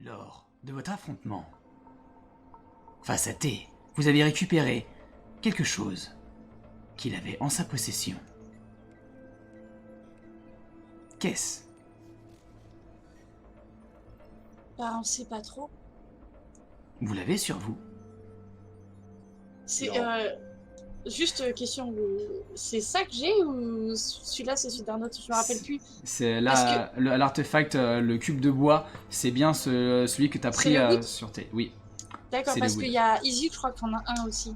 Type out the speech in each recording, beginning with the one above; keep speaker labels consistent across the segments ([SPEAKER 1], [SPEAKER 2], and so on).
[SPEAKER 1] Lors de votre affrontement face à T, vous avez récupéré quelque chose qu'il avait en sa possession. Qu'est-ce?
[SPEAKER 2] Bah, on sait pas trop.
[SPEAKER 1] Vous l'avez sur vous?
[SPEAKER 2] C'est juste question, c'est ça que j'ai ou celui-là c'est celui d'un autre, je me rappelle plus.
[SPEAKER 1] C'est
[SPEAKER 2] Parce
[SPEAKER 1] là, l'artefact, le cube de bois, c'est bien celui que tu as
[SPEAKER 2] C'est
[SPEAKER 1] pris
[SPEAKER 2] le wood
[SPEAKER 1] sur T. Oui,
[SPEAKER 2] D'accord,
[SPEAKER 1] c'est le
[SPEAKER 2] parce
[SPEAKER 1] wood.
[SPEAKER 2] qu'il y a Easy, je crois qu'on a un aussi.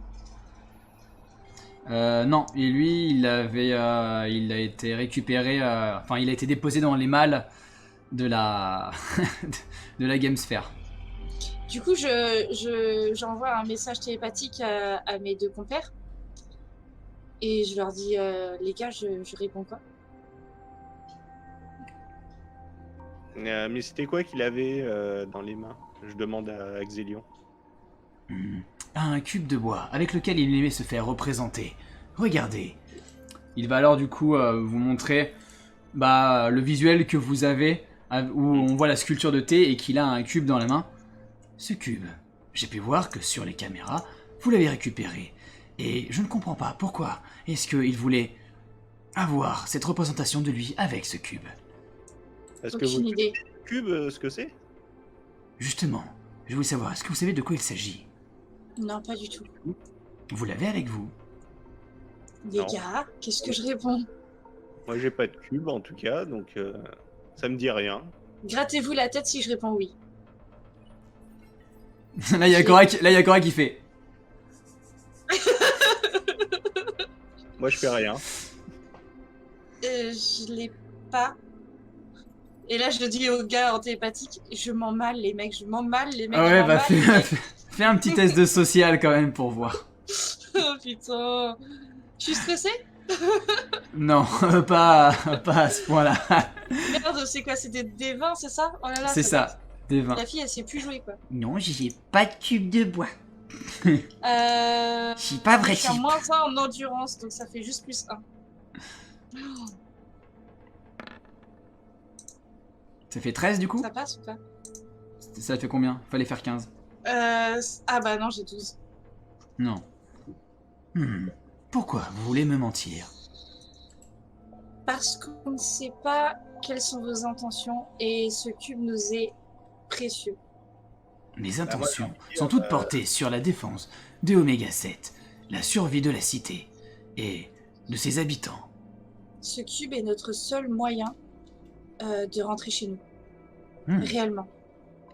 [SPEAKER 1] Non, et lui, il a été récupéré, enfin, il a été déposé dans les malles de la, de la Gamesphere.
[SPEAKER 2] Du coup, j'envoie un message télépathique à mes deux compères et je leur dis, les gars, je réponds quoi?
[SPEAKER 3] Mais c'était quoi qu'il avait dans les mains? Je demande à Xélion.
[SPEAKER 1] Un cube de bois avec lequel il aimait se faire représenter. Regardez. Il va alors du coup vous montrer le visuel que vous avez où on voit la sculpture de T et qu'il a un cube dans la main. Ce cube, j'ai pu voir que sur les caméras, vous l'avez récupéré. Et je ne comprends pas pourquoi est-ce qu'il voulait avoir cette représentation de lui avec ce cube.
[SPEAKER 3] Est-ce que
[SPEAKER 2] Aucune
[SPEAKER 3] vous
[SPEAKER 2] idée.
[SPEAKER 3] cube, ce que c'est?
[SPEAKER 1] Justement, je voulais savoir, est-ce que vous savez de quoi il s'agit?
[SPEAKER 2] Non, pas du tout.
[SPEAKER 1] Vous l'avez avec vous?
[SPEAKER 2] Les
[SPEAKER 3] Non.
[SPEAKER 2] gars, qu'est-ce que je réponds?
[SPEAKER 3] Moi, j'ai pas de cube en tout cas, donc ça me dit rien.
[SPEAKER 2] Grattez-vous la tête si je réponds oui.
[SPEAKER 1] Là, il y a Cora qui fait.
[SPEAKER 3] Moi, je fais rien.
[SPEAKER 2] Je l'ai pas. Et là, je dis aux gars en télépathique, je m'en mal les mecs, je m'en mal les mecs.
[SPEAKER 1] Ah ouais,
[SPEAKER 2] je m'en mal, les mecs.
[SPEAKER 1] fais un petit test de social quand même pour voir.
[SPEAKER 2] Oh putain. Je suis stressée?
[SPEAKER 1] Non, pas à ce point-là.
[SPEAKER 2] Merde, c'est quoi? C'était des 20, c'est ça? Oh là là,
[SPEAKER 1] C'est ça, des 20.
[SPEAKER 2] La fille, elle sait plus jouer, quoi.
[SPEAKER 1] Non, j'ai pas de cube de bois.
[SPEAKER 2] Je
[SPEAKER 1] suis pas vrai
[SPEAKER 2] suis à
[SPEAKER 1] type.
[SPEAKER 2] moins 1 en endurance, donc ça fait juste plus 1.
[SPEAKER 1] Ça fait 13 du coup?
[SPEAKER 2] Ça passe ou pas?
[SPEAKER 1] Ça fait combien? Fallait faire 15.
[SPEAKER 2] Ah bah non, j'ai 12.
[SPEAKER 1] Non. Pourquoi vous voulez me mentir?
[SPEAKER 2] Parce qu'on ne sait pas quelles sont vos intentions et ce cube nous est précieux.
[SPEAKER 1] Mes intentions sont toutes portées sur la défense de Oméga 7, la survie de la cité et de ses habitants.
[SPEAKER 2] Ce cube est notre seul moyen de rentrer chez nous. Réellement.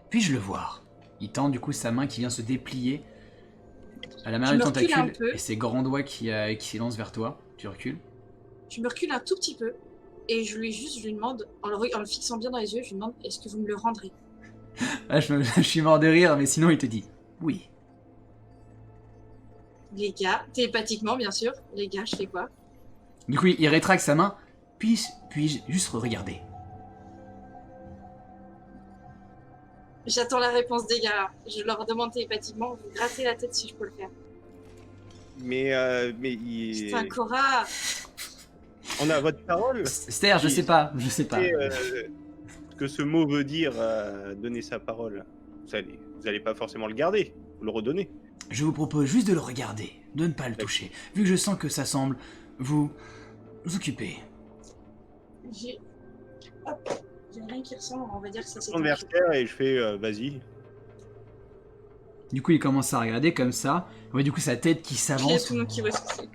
[SPEAKER 1] Puis-je le voir? Il tend du coup sa main qui vient se déplier à la manière
[SPEAKER 2] Je
[SPEAKER 1] du
[SPEAKER 2] me recule un
[SPEAKER 1] tentacule
[SPEAKER 2] peu.
[SPEAKER 1] et ses grands doigts qui s'élancent vers toi. Tu recules.
[SPEAKER 2] Je me recule un tout petit peu et je lui demande, en le fixant bien dans les yeux, je lui demande, est-ce que vous me le rendrez?
[SPEAKER 1] Ah, je suis mort de rire, mais sinon il te dit oui.
[SPEAKER 2] Les gars, télépathiquement bien sûr, les gars, je fais quoi?
[SPEAKER 1] Du coup, il rétracte sa main. Puis-je juste regarder?
[SPEAKER 2] J'attends la réponse des gars. Je leur demande télépathiquement, vous grattez la tête si je peux le faire.
[SPEAKER 3] Mais il...
[SPEAKER 2] Putain, Cora!
[SPEAKER 3] On a votre parole?
[SPEAKER 1] Esther, je sais pas.
[SPEAKER 3] Ce que ce mot veut dire, donner sa parole. Vous allez pas forcément le garder, vous le redonnez.
[SPEAKER 1] Je vous propose juste de le regarder, de ne pas le toucher, vu que je sens que ça semble vous occuper.
[SPEAKER 2] J'ai rien qui ressemble, on va dire que ça
[SPEAKER 3] Je
[SPEAKER 2] c'est
[SPEAKER 3] tourne vers Esther et je fais vas-y.
[SPEAKER 1] Du coup, il commence à regarder comme ça. On voit du coup sa tête qui
[SPEAKER 2] Il y a
[SPEAKER 1] s'avance.
[SPEAKER 2] tout le monde qui voit ce que c'est.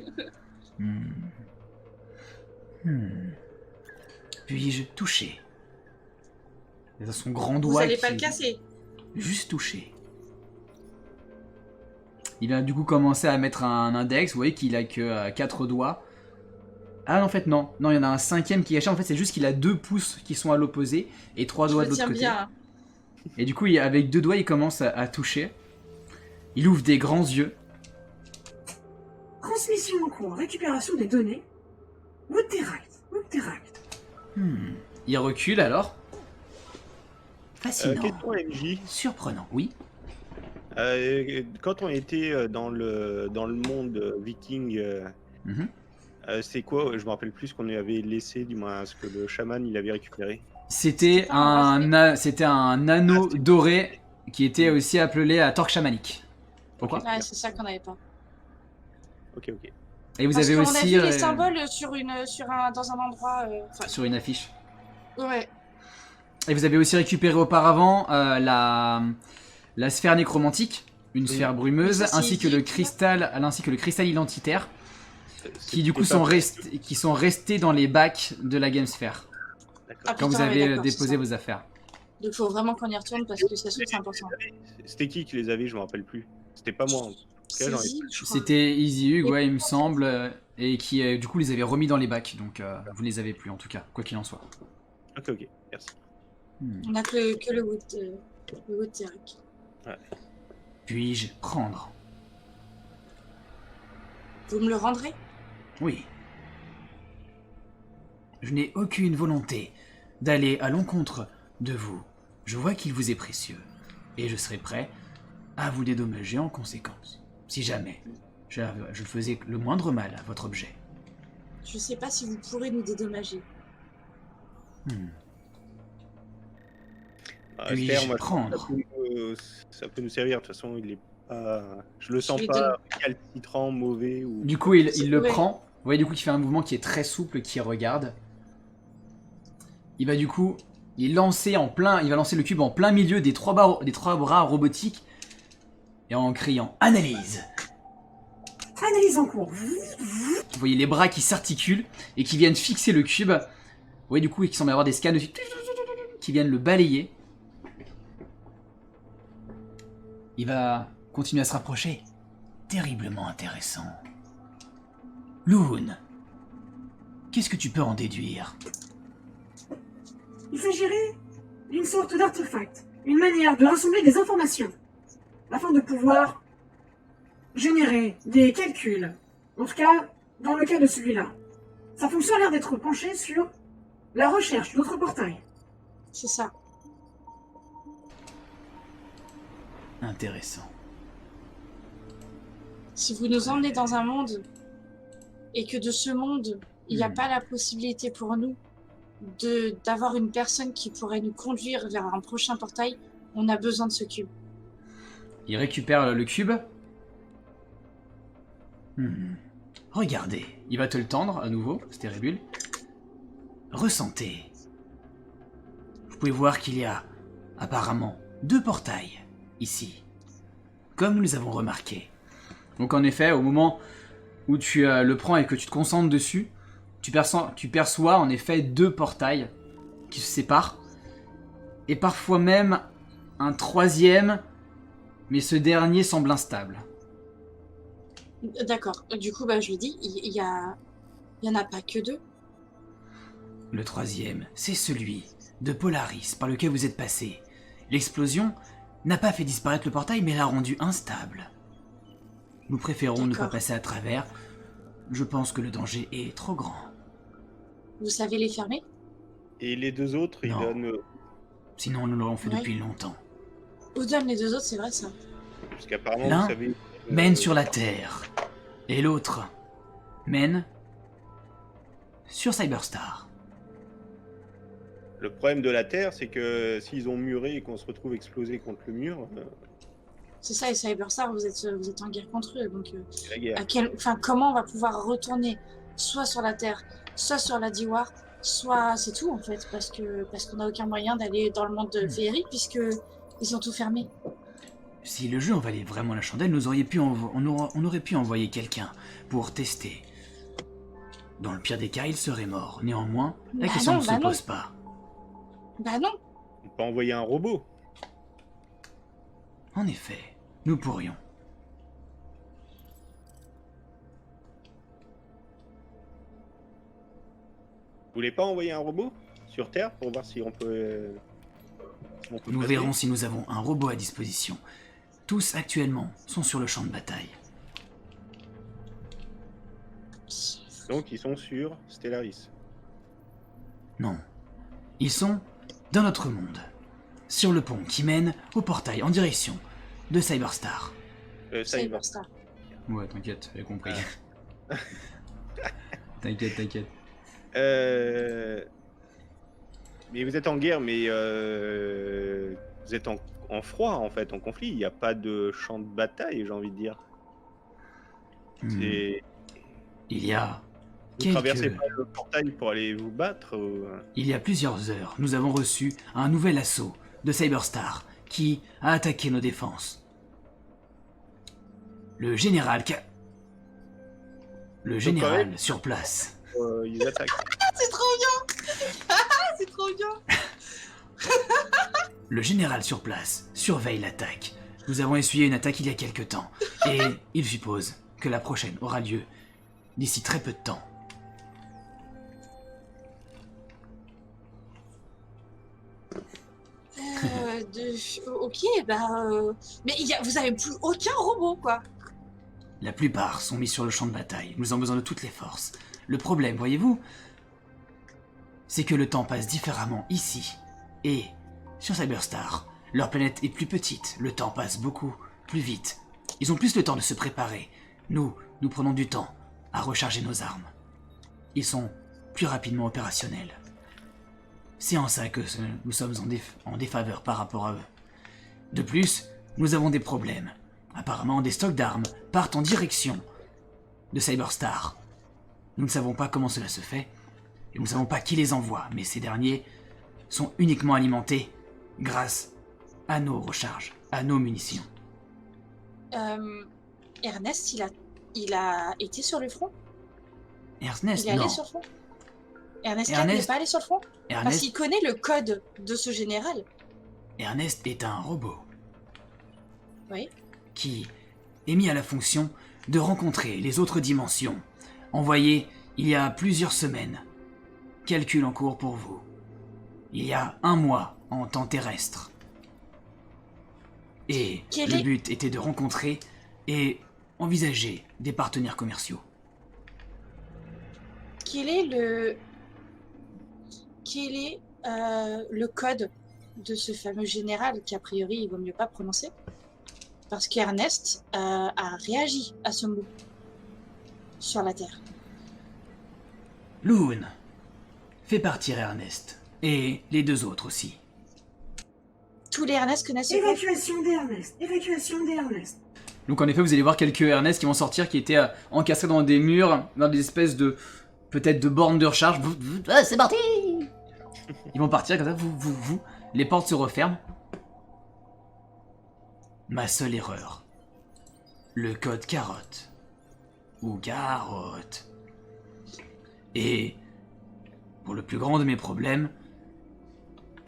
[SPEAKER 1] Puis-je toucher? Dans son grand
[SPEAKER 2] Vous
[SPEAKER 1] doigt.
[SPEAKER 2] allez pas le casser.
[SPEAKER 1] Juste toucher. Il va du coup commencer à mettre un index. Vous voyez qu'il a que 4 doigts. Ah non, en fait, non. Non, il y en a un 5e qui est caché. En fait, c'est juste qu'il a 2 pouces qui sont à l'opposé et 3 doigts de l'autre côté.
[SPEAKER 2] Bien.
[SPEAKER 1] Et du coup, avec 2 doigts, il commence à toucher. Il ouvre des grands yeux.
[SPEAKER 4] Transmission en cours, récupération des données. Woodteract.
[SPEAKER 1] Il recule alors. Fascinant.
[SPEAKER 3] Question MJ.
[SPEAKER 1] Surprenant, oui.
[SPEAKER 3] Quand on était dans le monde viking, c'est quoi? Je me rappelle plus ce qu'on avait laissé, du moins ce que le chaman il avait récupéré.
[SPEAKER 1] C'était c'était un anneau doré qui était aussi appelé à torque chamanique. Pourquoi?
[SPEAKER 2] Ouais, c'est ça qu'on n'avait pas.
[SPEAKER 3] Ok.
[SPEAKER 1] Et vous
[SPEAKER 2] Parce
[SPEAKER 1] avez
[SPEAKER 2] qu'on
[SPEAKER 1] aussi
[SPEAKER 2] a vu les symboles dans un endroit.
[SPEAKER 1] sur une affiche.
[SPEAKER 2] Ouais.
[SPEAKER 1] Et vous avez aussi récupéré auparavant la sphère nécromantique, une sphère brumeuse,
[SPEAKER 2] Mais ça, c'est
[SPEAKER 1] ainsi que le
[SPEAKER 2] vide,
[SPEAKER 1] cristal identitaire, qui du coup
[SPEAKER 3] C'était pas-
[SPEAKER 1] sont restés dans les bacs de la Game Sphere
[SPEAKER 3] D'accord.
[SPEAKER 2] Ah,
[SPEAKER 1] quand vous
[SPEAKER 2] putain, ouais,
[SPEAKER 1] avez
[SPEAKER 2] d'accord,
[SPEAKER 1] déposé
[SPEAKER 2] c'est
[SPEAKER 1] vos affaires.
[SPEAKER 2] Donc faut vraiment qu'on y retourne parce que ça se trouve c'est important.
[SPEAKER 3] C'était qui les avait, je me rappelle plus. C'était pas moi. En tout cas, j'en ai-
[SPEAKER 2] Saisie, je crois.
[SPEAKER 1] C'était Easy Hug,
[SPEAKER 2] Et-
[SPEAKER 1] ouais, il me semble, et qui du coup les avait remis dans les bacs, donc vous ne les avez plus en tout cas, quoi qu'il en soit.
[SPEAKER 3] Ok, merci.
[SPEAKER 2] On a que le wood Derek.
[SPEAKER 1] Puis-je prendre?
[SPEAKER 2] Vous me le rendrez?
[SPEAKER 1] Oui. Je n'ai aucune volonté d'aller à l'encontre de vous. Je vois qu'il vous est précieux, et je serai prêt à vous dédommager en conséquence, si jamais je faisais le moindre mal à votre objet.
[SPEAKER 2] Je sais pas si vous pourrez nous dédommager.
[SPEAKER 1] Puis-je
[SPEAKER 3] Esther, moi,
[SPEAKER 1] prendre?
[SPEAKER 3] ça peut nous servir. De toute façon, il est pas. Je le sens
[SPEAKER 2] Je lui
[SPEAKER 3] pas
[SPEAKER 2] donne.
[SPEAKER 3] calcitrant, mauvais ou.
[SPEAKER 1] Du coup, il le
[SPEAKER 2] Ouais.
[SPEAKER 1] prend. Vous voyez du coup qu'il fait un mouvement qui est très souple, qui regarde. Il va du coup, il va lancer le cube en plein milieu des trois bras robotiques et en criant analyse.
[SPEAKER 4] Analyse en cours.
[SPEAKER 1] Vous voyez les bras qui s'articulent et qui viennent fixer le cube. Vous voyez du coup qu'il semble y avoir des scans dessus qui viennent le balayer. Il va continuer à se rapprocher. Terriblement intéressant. Loon, qu'est-ce que tu peux en déduire?
[SPEAKER 4] Il s'agirait d'une sorte d'artefact, une manière de rassembler des informations, afin de pouvoir générer des calculs. En tout cas, dans le cas de celui-là. Sa fonction a l'air d'être penchée sur la recherche d'autres portails.
[SPEAKER 2] C'est ça.
[SPEAKER 1] Intéressant.
[SPEAKER 2] Si vous nous emmenez dans un monde et que de ce monde, il n'y a pas la possibilité pour nous d'avoir une personne qui pourrait nous conduire vers un prochain portail, on a besoin de ce cube.
[SPEAKER 1] Il récupère le cube. Regardez, il va te le tendre à nouveau, Stéribule. Ressentez. Vous pouvez voir qu'il y a apparemment 2 portails ici, comme nous les avons remarqués. Donc en effet, au moment où tu le prends et que tu te concentres dessus, tu perçois en effet 2 portails qui se séparent, et parfois même un 3e, mais ce dernier semble instable.
[SPEAKER 2] D'accord. Du coup, je le dis, il y en a pas que 2.
[SPEAKER 1] Le 3e, c'est celui de Polaris par lequel vous êtes passé. L'explosion n'a pas fait disparaître le portail, mais l'a rendu instable. Nous préférons ne pas
[SPEAKER 2] D'accord.
[SPEAKER 1] passer à travers. Je pense que le danger est trop grand.
[SPEAKER 2] Vous savez les fermer?
[SPEAKER 3] Et les 2 autres, ils
[SPEAKER 1] Non.
[SPEAKER 3] donnent.
[SPEAKER 1] Sinon, nous l'aurons fait
[SPEAKER 2] Ouais.
[SPEAKER 1] depuis longtemps.
[SPEAKER 2] Où donnent les 2 autres, c'est vrai ça?
[SPEAKER 3] Parce qu'apparemment,
[SPEAKER 1] L'un
[SPEAKER 3] vous savez.
[SPEAKER 1] Mène sur la Terre. Et l'autre mène sur Cyberstar.
[SPEAKER 3] Le problème de la Terre, c'est que s'ils ont muré et qu'on se retrouve explosé contre le mur,
[SPEAKER 2] C'est ça, et Cyberstar, vous êtes en guerre contre eux. Donc,
[SPEAKER 3] c'est la guerre.
[SPEAKER 2] comment on va pouvoir retourner soit sur la Terre, soit sur la Diwar, soit c'est tout en fait, parce qu'on n'a aucun moyen d'aller dans le monde de féerique puisque ils ont tout fermé.
[SPEAKER 1] Si le jeu en valait vraiment la chandelle, on aurait pu envoyer quelqu'un pour tester. Dans le pire des cas, il serait mort. Néanmoins, la
[SPEAKER 2] Bah
[SPEAKER 1] question
[SPEAKER 2] non,
[SPEAKER 1] ne se
[SPEAKER 2] bah non.
[SPEAKER 1] pose pas.
[SPEAKER 2] Bah non.
[SPEAKER 3] On peut envoyer un robot.
[SPEAKER 1] En effet, nous pourrions.
[SPEAKER 3] Vous voulez pas envoyer un robot sur Terre pour voir si on peut.
[SPEAKER 1] Nous verrons si nous avons un robot à disposition. Tous actuellement sont sur le champ de bataille.
[SPEAKER 3] Donc ils sont sur Stellaris.
[SPEAKER 1] Non. Ils sont dans notre monde. Sur le pont qui mène au portail en direction de Cyberstar.
[SPEAKER 3] Ça y va.
[SPEAKER 2] Cyberstar.
[SPEAKER 1] Ouais, t'inquiète, j'ai compris. t'inquiète.
[SPEAKER 3] Mais vous êtes en guerre, mais vous êtes en froid, en fait, en conflit. Il n'y a pas de champ de bataille, j'ai envie de dire. C'est...
[SPEAKER 1] Il y a
[SPEAKER 3] Vous traversez pas le portail pour aller vous battre
[SPEAKER 1] Il y a plusieurs heures, nous avons reçu un nouvel assaut de Cyberstar qui a attaqué nos défenses. Le général sur place.
[SPEAKER 3] Ils attaquent.
[SPEAKER 2] C'est trop bien. C'est trop bien.
[SPEAKER 1] Le général sur place surveille l'attaque. Nous avons essuyé une attaque il y a quelque temps et il suppose que la prochaine aura lieu d'ici très peu de temps.
[SPEAKER 2] Ok, mais vous avez plus aucun robot, quoi.
[SPEAKER 1] La plupart sont mis sur le champ de bataille. Nous avons besoin de toutes les forces. Le problème, voyez-vous, c'est que le temps passe différemment ici et sur Cyberstar. Leur planète est plus petite, le temps passe beaucoup plus vite. Ils ont plus le temps de se préparer. Nous prenons du temps à recharger nos armes. Ils sont plus rapidement opérationnels. C'est en ça que nous sommes en défaveur par rapport à eux. De plus, nous avons des problèmes. Apparemment, des stocks d'armes partent en direction de Cyberstar. Nous ne savons pas comment cela se fait, et nous ne savons pas qui les envoie, mais ces derniers sont uniquement alimentés grâce à nos recharges, à nos munitions.
[SPEAKER 2] Ernest, il a été sur le front?
[SPEAKER 1] Ernest,
[SPEAKER 2] il est
[SPEAKER 1] non.
[SPEAKER 2] allé sur le front? Ernest n'est pas allé sur le front? Parce
[SPEAKER 1] Ernest,
[SPEAKER 2] qu'il connaît le code de ce général.
[SPEAKER 1] Ernest est un robot.
[SPEAKER 2] Oui.
[SPEAKER 1] Qui est mis à la fonction de rencontrer les autres dimensions, envoyées il y a plusieurs semaines. Calcul en cours pour vous. Il y a 1 mois en temps terrestre. Et le but était de rencontrer et envisager des partenaires commerciaux.
[SPEAKER 2] Quel est le code de ce fameux général qui, a priori, il vaut mieux pas prononcer? Parce qu'Ernest a réagi à ce mot sur la Terre.
[SPEAKER 1] Loon, fais partir Ernest. Et les 2 autres aussi.
[SPEAKER 2] Tous les Ernest connaissent le code.
[SPEAKER 4] Évacuation d'Ernest. Évacuation d'Ernest.
[SPEAKER 1] Donc en effet, vous allez voir quelques Ernest qui vont sortir, qui étaient encastrés dans des murs, dans des espèces de... peut-être de bornes de recharge. C'est parti. Ils vont partir comme ça, vous. Les portes se referment. Ma seule erreur. Le code carotte. Ou carotte. Et, pour le plus grand de mes problèmes,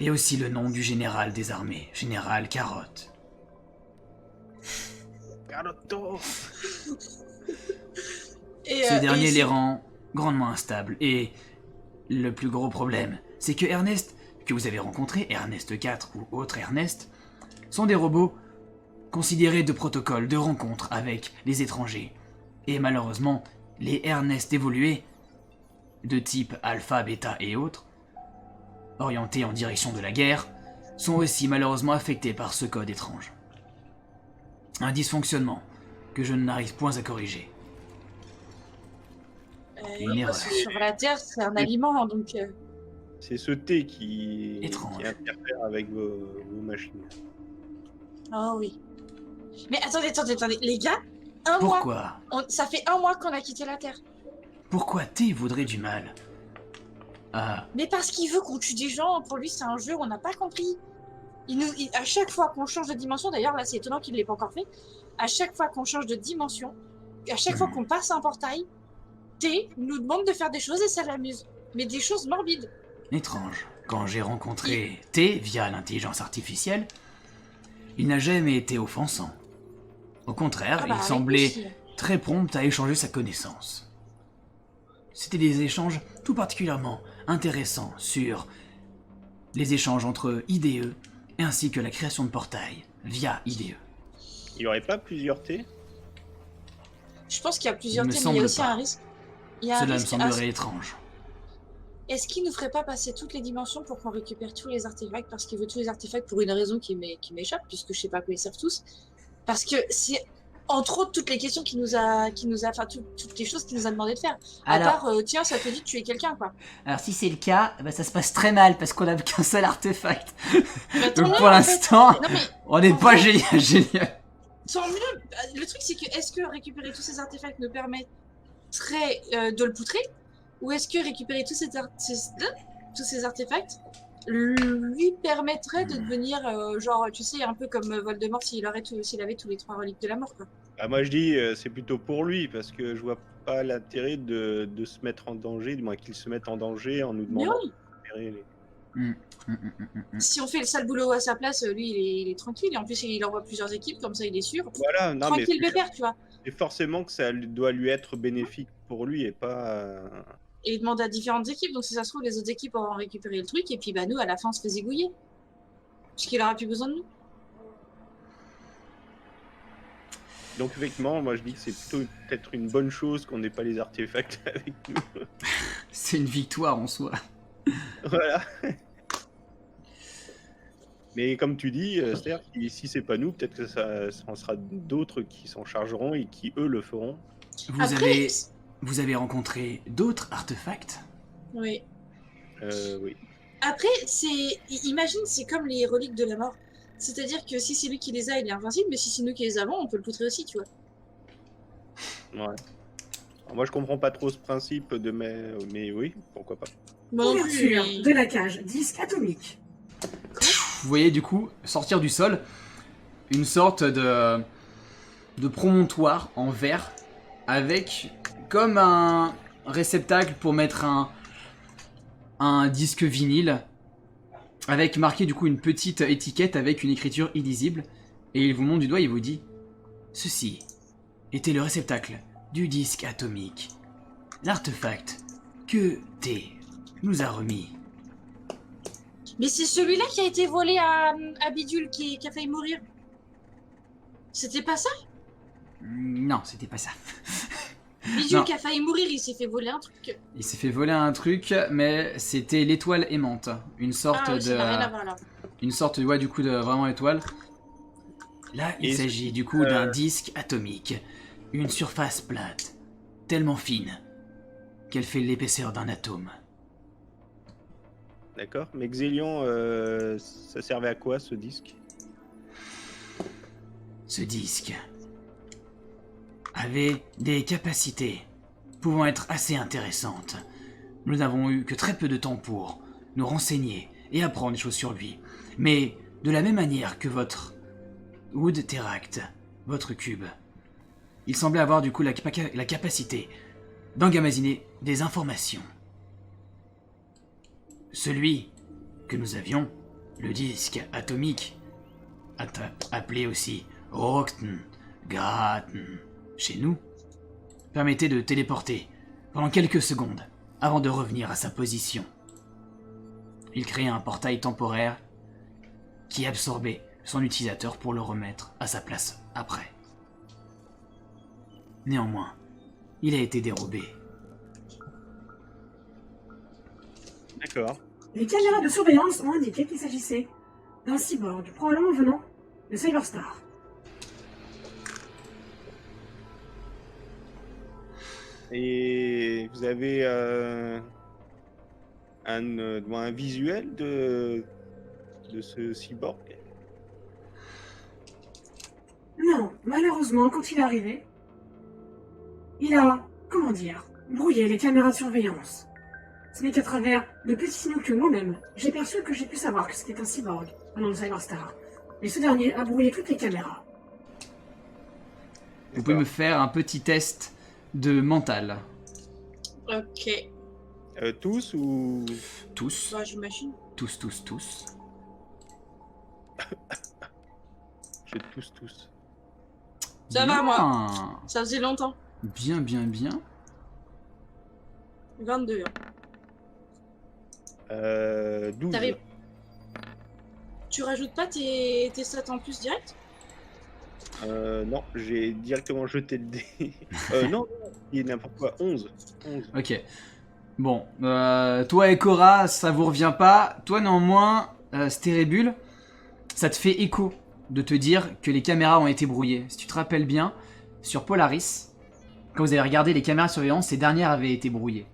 [SPEAKER 1] et aussi le nom du général des armées, général Carotte.
[SPEAKER 3] Carotto.
[SPEAKER 1] Ce dernier les rend grandement instables. Et le plus gros problème, c'est que Ernest, que vous avez rencontré, Ernest 4 ou autre Ernest, sont des robots considérés de protocole de rencontre avec les étrangers. Et malheureusement, les Ernest évolués, de type alpha, bêta et autres, orientés en direction de la guerre, sont aussi malheureusement affectés par ce code étrange. Un dysfonctionnement que je n'arrive point à corriger. Une erreur.
[SPEAKER 2] Sur la Terre, c'est un aliment, donc...
[SPEAKER 3] C'est ce thé qui interfère avec vos machines.
[SPEAKER 2] Oh oui. Mais attendez, les gars,
[SPEAKER 1] Pourquoi
[SPEAKER 2] ça fait 1 mois qu'on a quitté la Terre.
[SPEAKER 1] Pourquoi T voudrait du mal? Ah,
[SPEAKER 2] Mais parce qu'il veut qu'on tue des gens, pour lui c'est un jeu, on n'a pas compris. À chaque fois qu'on change de dimension, d'ailleurs là c'est étonnant qu'il ne l'ait pas encore fait, à chaque fois qu'on change de dimension, à chaque fois qu'on passe un portail, T nous demande de faire des choses et ça l'amuse. Mais des choses morbides.
[SPEAKER 1] étrange. Quand j'ai rencontré T via l'intelligence artificielle, il n'a jamais été offensant. Au contraire, il semblait très prompt à échanger sa connaissance. C'était des échanges tout particulièrement intéressants sur les échanges entre IDE ainsi que la création de portails via IDE.
[SPEAKER 3] Il n'y aurait pas plusieurs T?
[SPEAKER 2] Je pense qu'il y a plusieurs
[SPEAKER 1] Il me
[SPEAKER 2] T, mais il y a aussi
[SPEAKER 1] semble pas.
[SPEAKER 2] un risque. Il y a un
[SPEAKER 1] Cela me
[SPEAKER 2] risque
[SPEAKER 1] semblerait étrange.
[SPEAKER 2] Est-ce qu'il nous ferait pas passer toutes les dimensions pour qu'on récupère tous les artefacts? Parce qu'il veut tous les artefacts pour une raison qui m'échappe, puisque je sais pas à quoi ils servent tous. Parce que c'est Entre autres, toutes les questions enfin, toutes les choses qu'il nous a demandé de faire.
[SPEAKER 1] Alors-
[SPEAKER 2] À part, tiens, ça te dit de tuer quelqu'un, quoi.
[SPEAKER 1] Alors si c'est le cas, bah, ça se passe très mal parce qu'on a qu'un seul artefact.
[SPEAKER 2] Bah, tant
[SPEAKER 1] Donc
[SPEAKER 2] mieux,
[SPEAKER 1] pour
[SPEAKER 2] en fait.
[SPEAKER 1] l'instant,
[SPEAKER 2] Non, mais
[SPEAKER 1] on n'est pas génial.
[SPEAKER 2] tant mieux. Le truc, c'est que est-ce que récupérer tous ces artefacts nous permettrait de le poutrer, ou est-ce que récupérer tous ces artefacts lui permettrait de devenir, genre, tu sais, un peu comme Voldemort s'il avait tous les 3 reliques de la mort, quoi.
[SPEAKER 3] Ah, moi, je dis, c'est plutôt pour lui, parce que je vois pas l'intérêt de se mettre en danger, du moins qu'il se mette en danger en nous
[SPEAKER 2] Mais
[SPEAKER 3] demandant
[SPEAKER 2] oui,
[SPEAKER 3] de récupérer les...
[SPEAKER 2] si on fait le sale boulot à sa place, lui, il est tranquille. Et en plus, il envoie plusieurs équipes, comme ça, il est sûr.
[SPEAKER 3] Voilà, non, mais
[SPEAKER 2] Tranquille, pépère, tu vois.
[SPEAKER 3] c'est forcément que ça doit lui être bénéfique pour lui et pas...
[SPEAKER 2] Et il demande à différentes équipes, donc si ça se trouve, les autres équipes auront récupéré le truc, et puis bah nous, à la fin, on se fait zigouiller. Puisqu'il aura plus besoin de nous.
[SPEAKER 3] Donc effectivement, moi je dis que c'est plutôt peut-être une bonne chose qu'on n'ait pas les artefacts avec nous.
[SPEAKER 1] C'est une victoire en soi.
[SPEAKER 3] Voilà. Mais comme tu dis, c'est-à-dire que si c'est pas nous, peut-être que ça en sera d'autres qui s'en chargeront et qui eux le feront.
[SPEAKER 2] Après,
[SPEAKER 1] Vous avez rencontré d'autres artefacts?
[SPEAKER 2] oui.
[SPEAKER 3] Oui.
[SPEAKER 2] Après, imagine, c'est comme les reliques de la mort. C'est-à-dire que si c'est lui qui les a, il est invincible, mais si c'est nous qui les avons, on peut le poutrer aussi, tu vois.
[SPEAKER 3] Ouais. Alors, moi je comprends pas trop ce principe de mais oui, pourquoi pas.
[SPEAKER 2] Moi non plus,
[SPEAKER 4] Ouverture
[SPEAKER 2] mais-
[SPEAKER 4] de la cage, disque atomique.
[SPEAKER 1] Vous voyez du coup sortir du sol une sorte de promontoire en verre avec comme un réceptacle pour mettre un disque vinyle avec marqué du coup une petite étiquette avec une écriture illisible et il vous montre du doigt et il vous dit: ceci était le réceptacle du disque atomique, l'artefact que T nous a remis.
[SPEAKER 2] Mais c'est celui-là qui a été volé à Bidule qui a failli mourir. C'était pas ça?
[SPEAKER 1] Non, c'était pas ça.
[SPEAKER 2] Bidule
[SPEAKER 1] Non.
[SPEAKER 2] qui a failli mourir, il s'est fait voler un truc.
[SPEAKER 1] Il s'est fait voler un truc, mais c'était l'étoile aimante, une sorte
[SPEAKER 2] Ah oui, ça n'a rien à
[SPEAKER 1] de,
[SPEAKER 2] voir là.
[SPEAKER 1] une sorte, ouais, du coup de vraiment étoile. Là, il
[SPEAKER 3] Et
[SPEAKER 1] s'agit du coup d'un disque atomique, une surface plate, tellement fine qu'elle fait l'épaisseur d'un atome.
[SPEAKER 3] D'accord. Mais Xélion, ça servait à quoi ce disque?
[SPEAKER 1] Ce disque avait des capacités pouvant être assez intéressantes. Nous n'avons eu que très peu de temps pour nous renseigner et apprendre des choses sur lui. Mais de la même manière que votre Wood Teract, votre cube, il semblait avoir du coup la capacité d'emmagasiner des informations. Celui que nous avions, le disque atomique, appelé aussi Rokten, Graten, chez nous, permettait de téléporter pendant quelques secondes avant de revenir à sa position. Il créait un portail temporaire qui absorbait son utilisateur pour le remettre à sa place après. Néanmoins, il a été dérobé.
[SPEAKER 3] D'accord.
[SPEAKER 4] Les caméras de surveillance ont indiqué qu'il s'agissait d'un cyborg, probablement venant de Cyberstar.
[SPEAKER 3] Et vous avez un visuel de ce cyborg?
[SPEAKER 4] Non, malheureusement, quand il est arrivé, il a, comment dire, brouillé les caméras de surveillance. Ce n'est qu'à travers de petits signaux que moi-même, j'ai perçu que j'ai pu savoir que c'était un cyborg, un nom de Cyberstar. Mais ce dernier a brouillé toutes les caméras.
[SPEAKER 1] Vous pouvez me faire un petit test de mental.
[SPEAKER 2] Ok.
[SPEAKER 3] Tous ou...
[SPEAKER 1] Tous,
[SPEAKER 2] Bah, j'imagine.
[SPEAKER 1] tous.
[SPEAKER 3] Je tous.
[SPEAKER 2] Ça va, moi.
[SPEAKER 1] Bien.
[SPEAKER 2] Ça faisait longtemps.
[SPEAKER 1] Bien.
[SPEAKER 2] 22.
[SPEAKER 3] 12.
[SPEAKER 2] Tu rajoutes pas tes stats en plus direct?
[SPEAKER 3] Non, j'ai directement jeté le dé. Non, il est n'importe quoi. 11.
[SPEAKER 1] Ok. Bon, toi et Cora, ça vous revient pas. Toi, néanmoins, Stérébule, ça te fait écho de te dire que les caméras ont été brouillées. Si tu te rappelles bien, sur Polaris, quand vous avez regardé les caméras de surveillance, ces dernières avaient été brouillées.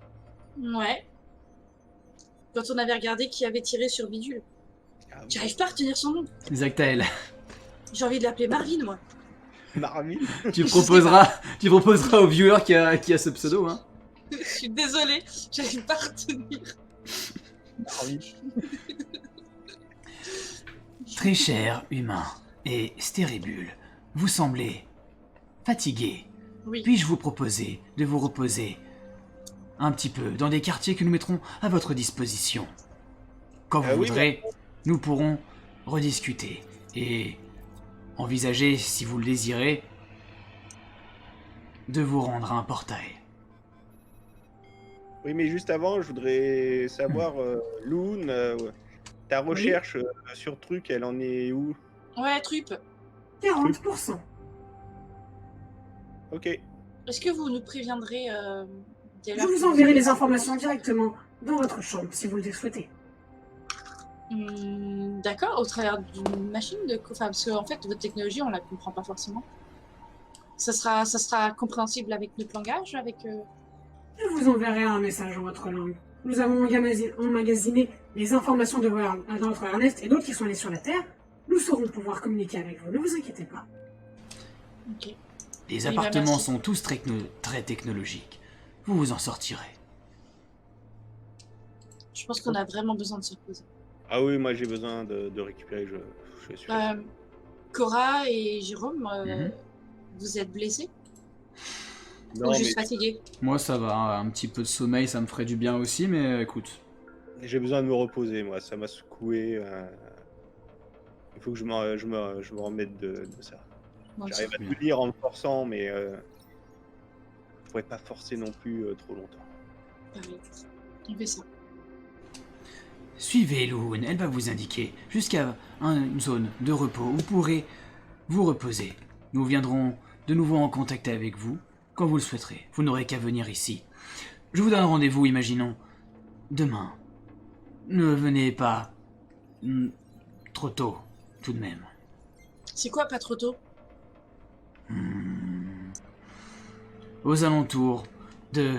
[SPEAKER 2] Ouais. Quand on avait regardé qui avait tiré sur Bidule.
[SPEAKER 3] Ah,
[SPEAKER 2] J'arrive pas à retenir son nom.
[SPEAKER 1] Zactael,
[SPEAKER 2] J'ai envie de l'appeler Marvin, moi.
[SPEAKER 3] Marvin.
[SPEAKER 1] tu proposeras au viewer qui a ce pseudo, hein.
[SPEAKER 2] Je suis désolée, j'arrive pas à retenir.
[SPEAKER 3] Marvin.
[SPEAKER 1] Très cher humain et stéribule, vous semblez fatigué.
[SPEAKER 2] Oui.
[SPEAKER 1] Puis-je vous proposer de vous reposer un petit peu dans des quartiers que nous mettrons à votre disposition? Quand vous
[SPEAKER 3] Oui,
[SPEAKER 1] voudrez, nous pourrons rediscuter et envisager, si vous le désirez, de vous rendre à un portail.
[SPEAKER 3] Oui, mais juste avant, je voudrais savoir, Loon, ta recherche sur truc, elle en est où?
[SPEAKER 2] Ouais, Trup.
[SPEAKER 4] 40%.
[SPEAKER 3] Ok.
[SPEAKER 2] Est-ce que vous nous préviendrez dès
[SPEAKER 4] Je
[SPEAKER 2] lors
[SPEAKER 4] vous
[SPEAKER 2] que
[SPEAKER 4] enverrai
[SPEAKER 2] avez
[SPEAKER 4] les
[SPEAKER 2] des
[SPEAKER 4] informations directement dans votre chambre, si vous le souhaitez.
[SPEAKER 2] D'accord, au travers d'une machine de... Enfin, parce qu'en fait, votre technologie, on la comprend pas forcément. Ça sera compréhensible avec notre langage, avec...
[SPEAKER 4] Je vous enverrai un message en votre langue. Nous avons emmagasiné les informations de notre Ernest et d'autres qui sont allés sur la Terre. Nous saurons pouvoir communiquer avec vous, ne vous inquiétez pas.
[SPEAKER 2] Ok.
[SPEAKER 1] Les
[SPEAKER 2] Oui, bah,
[SPEAKER 1] appartements
[SPEAKER 2] merci.
[SPEAKER 1] sont tous très technologiques. Vous vous en sortirez.
[SPEAKER 2] Je pense qu'on a vraiment besoin de se reposer.
[SPEAKER 3] Ah oui, moi j'ai besoin de récupérer, je suis.
[SPEAKER 2] Cora et Jérôme,
[SPEAKER 1] Mhm.
[SPEAKER 2] vous êtes blessés
[SPEAKER 3] Non,
[SPEAKER 2] ou
[SPEAKER 3] mais
[SPEAKER 2] juste fatigués?
[SPEAKER 1] Moi ça va, hein, un petit peu de sommeil ça me ferait du bien aussi, mais écoute.
[SPEAKER 3] j'ai besoin de me reposer, moi. Ça m'a secoué. Il faut que je me remette de ça.
[SPEAKER 2] Bon,
[SPEAKER 3] J'arrive à
[SPEAKER 1] bien.
[SPEAKER 3] tout lire en me forçant, mais je pourrais pas forcer non plus trop longtemps.
[SPEAKER 2] pareil. On fait ça.
[SPEAKER 1] Suivez Loon, elle va vous indiquer jusqu'à une zone de repos où vous pourrez vous reposer. Nous viendrons de nouveau en contact avec vous quand vous le souhaiterez. Vous n'aurez qu'à venir ici. Je vous donne rendez-vous, imaginons, demain. Ne venez pas trop tôt, tout de même.
[SPEAKER 2] C'est quoi, pas trop tôt?
[SPEAKER 1] Aux alentours de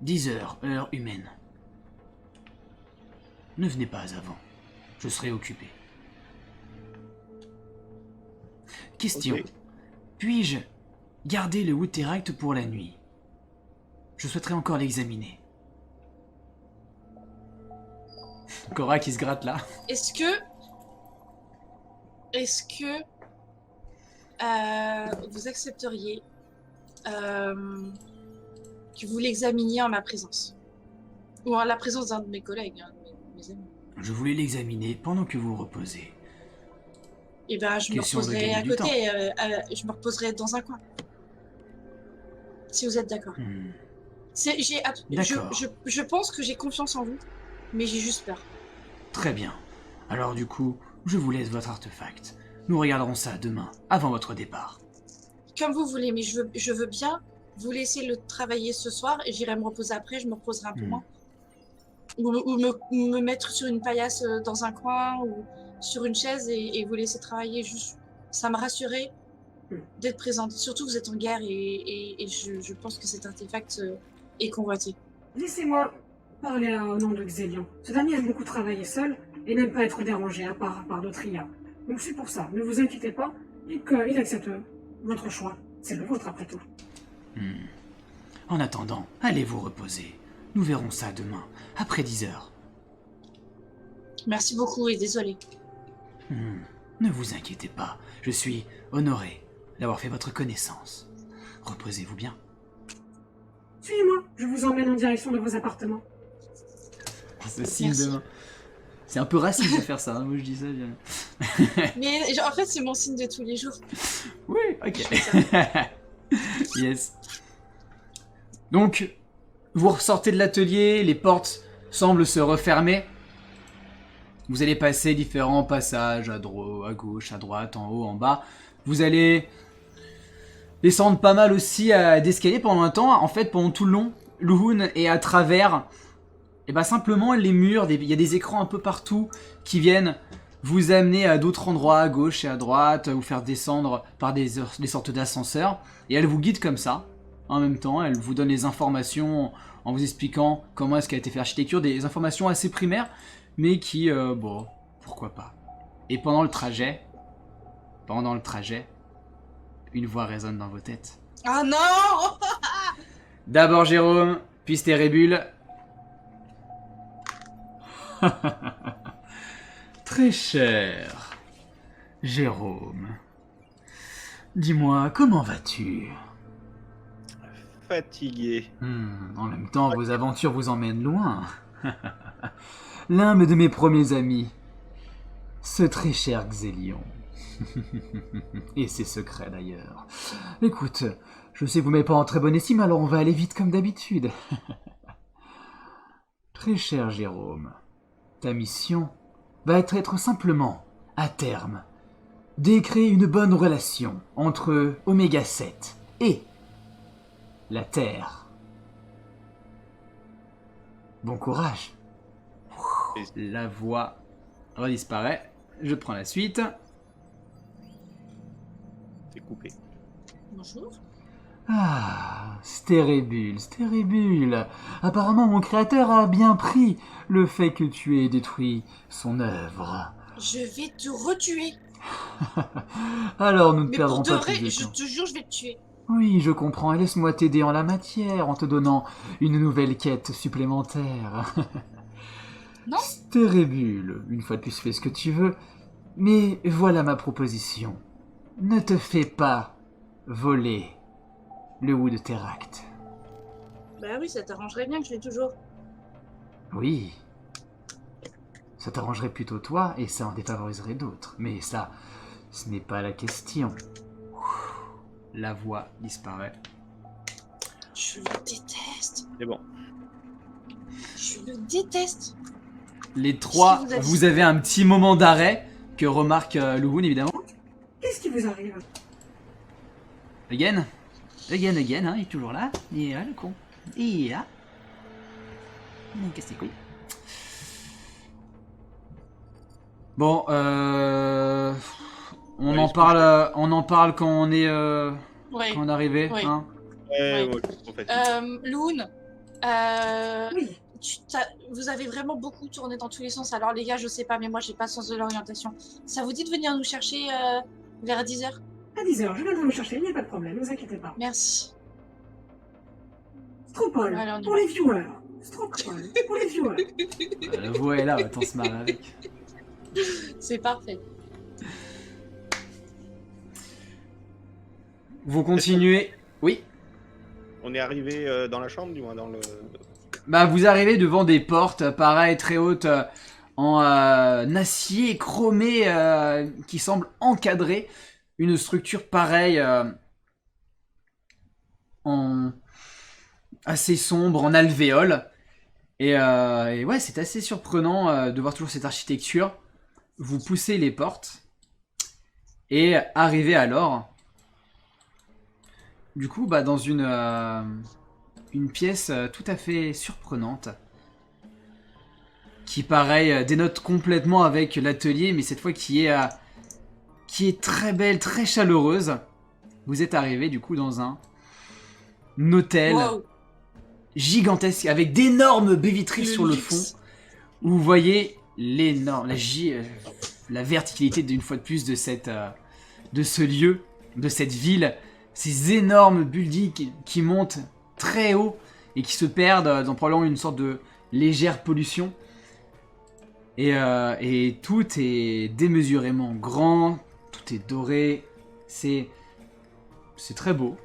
[SPEAKER 1] 10 heures, heure humaine. Ne venez pas avant. Je serai occupé. Question.
[SPEAKER 3] Ok.
[SPEAKER 1] Puis-je garder le Wooterite pour la nuit? Je souhaiterais encore l'examiner. Cora qui se gratte là.
[SPEAKER 2] Est-ce que vous accepteriez que vous l'examiniez en ma présence? Ou en la présence d'un de mes collègues, hein, mes amis.
[SPEAKER 1] Je voulais l'examiner pendant que vous reposez.
[SPEAKER 2] Et ben, je me
[SPEAKER 1] Question de
[SPEAKER 2] reposerai
[SPEAKER 1] gagner
[SPEAKER 2] à
[SPEAKER 1] du
[SPEAKER 2] côté, je me reposerai dans un coin. Si vous êtes d'accord.
[SPEAKER 1] D'accord.
[SPEAKER 2] Je pense que j'ai confiance en vous, mais j'ai juste peur.
[SPEAKER 1] Très bien. Alors du coup, je vous laisse votre artefact. Nous regarderons ça demain, avant votre départ.
[SPEAKER 2] Comme vous voulez, mais je veux bien vous laisser le travailler ce soir et j'irai me reposer après, je me reposerai un peu moins. Ou me mettre sur une paillasse dans un coin ou sur une chaise et vous laisser travailler. Juste, ça me rassurait d'être présente. Surtout, vous êtes en guerre et je pense que cet artefact est convoité.
[SPEAKER 4] Laissez-moi parler au nom de Xélion. Ce dernier aime beaucoup travailler seul et n'aime pas être dérangé à part par d'autres IA. Donc c'est pour ça, ne vous inquiétez pas, il accepte votre choix. C'est le vôtre après tout.
[SPEAKER 1] En attendant, allez vous reposer. Nous verrons ça demain, après 10 heures.
[SPEAKER 2] Merci beaucoup et désolé.
[SPEAKER 1] Ne vous inquiétez pas, je suis honoré d'avoir fait votre connaissance. Reposez-vous bien.
[SPEAKER 4] Suivez-moi, je vous emmène en direction de vos appartements.
[SPEAKER 1] Ce signe
[SPEAKER 2] Merci.
[SPEAKER 1] de main. C'est un peu raciste de faire ça, hein, moi je dis ça.
[SPEAKER 2] Mais en fait, c'est mon signe de tous les jours.
[SPEAKER 1] Oui, ok. Yes. Donc, vous ressortez de l'atelier, les portes semblent se refermer. Vous allez passer différents passages à gauche, à droite, en haut, en bas. Vous allez descendre pas mal aussi d'escaliers pendant un temps. En fait, pendant tout le long, Luhun est à travers... Et bah simplement les murs, il y a des écrans un peu partout qui viennent vous amener à d'autres endroits, à gauche et à droite, vous faire descendre par des sortes d'ascenseurs. Et elle vous guide comme ça. En même temps, elle vous donne les informations en vous expliquant comment est-ce qu'a été fait l'architecture, des informations assez primaires, mais qui, bon, pourquoi pas. Et pendant le trajet, une voix résonne dans vos têtes.
[SPEAKER 2] Ah non!
[SPEAKER 1] D'abord Jérôme, puis Stérébule. Très cher Jérôme, dis-moi, comment vas-tu?
[SPEAKER 3] Fatigué.
[SPEAKER 1] En même temps, vos aventures vous emmènent loin. L'un de mes premiers amis, ce très cher Xélion. Et ses secrets d'ailleurs. Écoute, je sais que vous m'avez pas en très bonne estime, alors on va aller vite comme d'habitude. Très cher Jérôme, ta mission va être simplement, à terme, d'écrire une bonne relation entre Oméga 7 et la Terre. Bon courage. La voix redisparaît. Je prends la suite.
[SPEAKER 3] C'est coupé.
[SPEAKER 2] Bonjour.
[SPEAKER 1] Ah, Stérébule. Apparemment, mon créateur a bien pris le fait que tu aies détruit son œuvre.
[SPEAKER 2] Je vais te retuer.
[SPEAKER 1] Alors, nous ne
[SPEAKER 2] Mais
[SPEAKER 1] perdrons
[SPEAKER 2] pour de
[SPEAKER 1] pas
[SPEAKER 2] vrai,
[SPEAKER 1] plus de
[SPEAKER 2] je
[SPEAKER 1] temps.
[SPEAKER 2] te jure, je vais te tuer.
[SPEAKER 1] Oui, je comprends. Et laisse-moi t'aider en la matière en te donnant une nouvelle quête supplémentaire.
[SPEAKER 2] Non.
[SPEAKER 1] Stérébule, une fois de plus, fais ce que tu veux. Mais voilà ma proposition. Ne te fais pas voler le Wood Teract.
[SPEAKER 2] Bah oui, ça t'arrangerait bien que je l'ai toujours.
[SPEAKER 1] Oui. Ça t'arrangerait plutôt toi, et ça en défavoriserait d'autres. Mais ça, ce n'est pas la question. La voix disparaît.
[SPEAKER 2] Je le déteste.
[SPEAKER 3] C'est bon.
[SPEAKER 2] Je le déteste.
[SPEAKER 1] Les trois,
[SPEAKER 2] Qui vous a dit
[SPEAKER 1] vous avez un petit moment d'arrêt que remarque Louhoun, évidemment.
[SPEAKER 4] Qu'est-ce qui vous arrive?
[SPEAKER 1] Again, hein, il est toujours là. Il est là, le con. Il est là. Il casse les couilles. Bon, on en parle quand on est,
[SPEAKER 2] Ouais.
[SPEAKER 1] quand on est arrivé,
[SPEAKER 2] Oui.
[SPEAKER 1] hein.
[SPEAKER 3] Ouais,
[SPEAKER 2] Ouais.
[SPEAKER 3] ouais, en fait.
[SPEAKER 2] Loon,
[SPEAKER 4] Oui.
[SPEAKER 2] vous avez vraiment beaucoup tourné dans tous les sens. Alors les gars, je sais pas, mais moi j'ai pas le sens de l'orientation. Ça vous dit de venir nous chercher vers 10h?
[SPEAKER 4] À 10h, je viendrai vous chercher, il n'y a pas de problème, ne vous inquiétez pas.
[SPEAKER 2] Merci.
[SPEAKER 4] Stropole,
[SPEAKER 2] Allez, on y
[SPEAKER 4] pour
[SPEAKER 2] va.
[SPEAKER 4] les viewers. Stropole, pour les viewers.
[SPEAKER 1] La voix est là, autant se marrer avec.
[SPEAKER 2] C'est parfait.
[SPEAKER 1] Vous continuez. Oui.
[SPEAKER 3] On est arrivé dans la chambre, du moins dans le.
[SPEAKER 1] Bah, vous arrivez devant des portes, pareil, très hautes, en acier chromé, qui semble encadrer une structure pareille, en assez sombre, en alvéole. Et ouais, c'est assez surprenant de voir toujours cette architecture. Vous poussez les portes et arrivez alors, du coup, bah, dans une pièce tout à fait surprenante, qui pareil dénote complètement avec l'atelier, mais cette fois qui est très belle, très chaleureuse. Vous êtes arrivé du coup dans un hôtel
[SPEAKER 2] Wow.
[SPEAKER 1] gigantesque avec d'énormes baies vitrées sur le
[SPEAKER 2] luxe.
[SPEAKER 1] fond, où vous voyez la verticalité d'une fois de plus de de ce lieu, de cette ville, ces énormes buildings qui montent très haut et qui se perdent dans probablement une sorte de légère pollution. Et tout est démesurément grand, tout est doré, c'est très beau.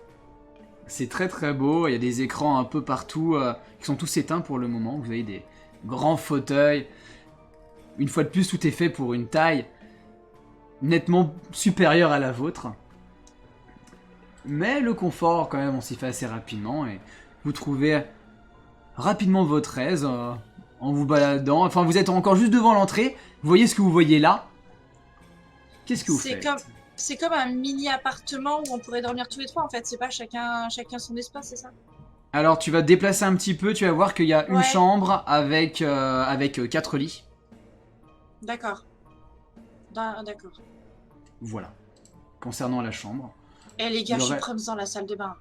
[SPEAKER 1] C'est très très beau, il y a des écrans un peu partout qui sont tous éteints pour le moment. Vous avez des grands fauteuils. Une fois de plus, tout est fait pour une taille nettement supérieure à la vôtre. Mais le confort, quand même, on s'y fait assez rapidement et vous trouvez rapidement votre aise en vous baladant. Enfin, vous êtes encore juste devant l'entrée. Vous voyez ce que vous voyez là. Qu'est-ce que vous faites?
[SPEAKER 2] C'est comme un mini appartement où on pourrait dormir tous les trois en fait. C'est pas chacun son espace, c'est ça?
[SPEAKER 1] Alors, tu vas te déplacer un petit peu. Tu vas voir qu'il y a une
[SPEAKER 2] Ouais.
[SPEAKER 1] chambre avec 4 lits.
[SPEAKER 2] D'accord. D'accord.
[SPEAKER 1] Voilà. Concernant la chambre.
[SPEAKER 2] Eh les gars,
[SPEAKER 1] Il
[SPEAKER 2] je suis
[SPEAKER 1] aurait-
[SPEAKER 2] prête dans la salle de bain.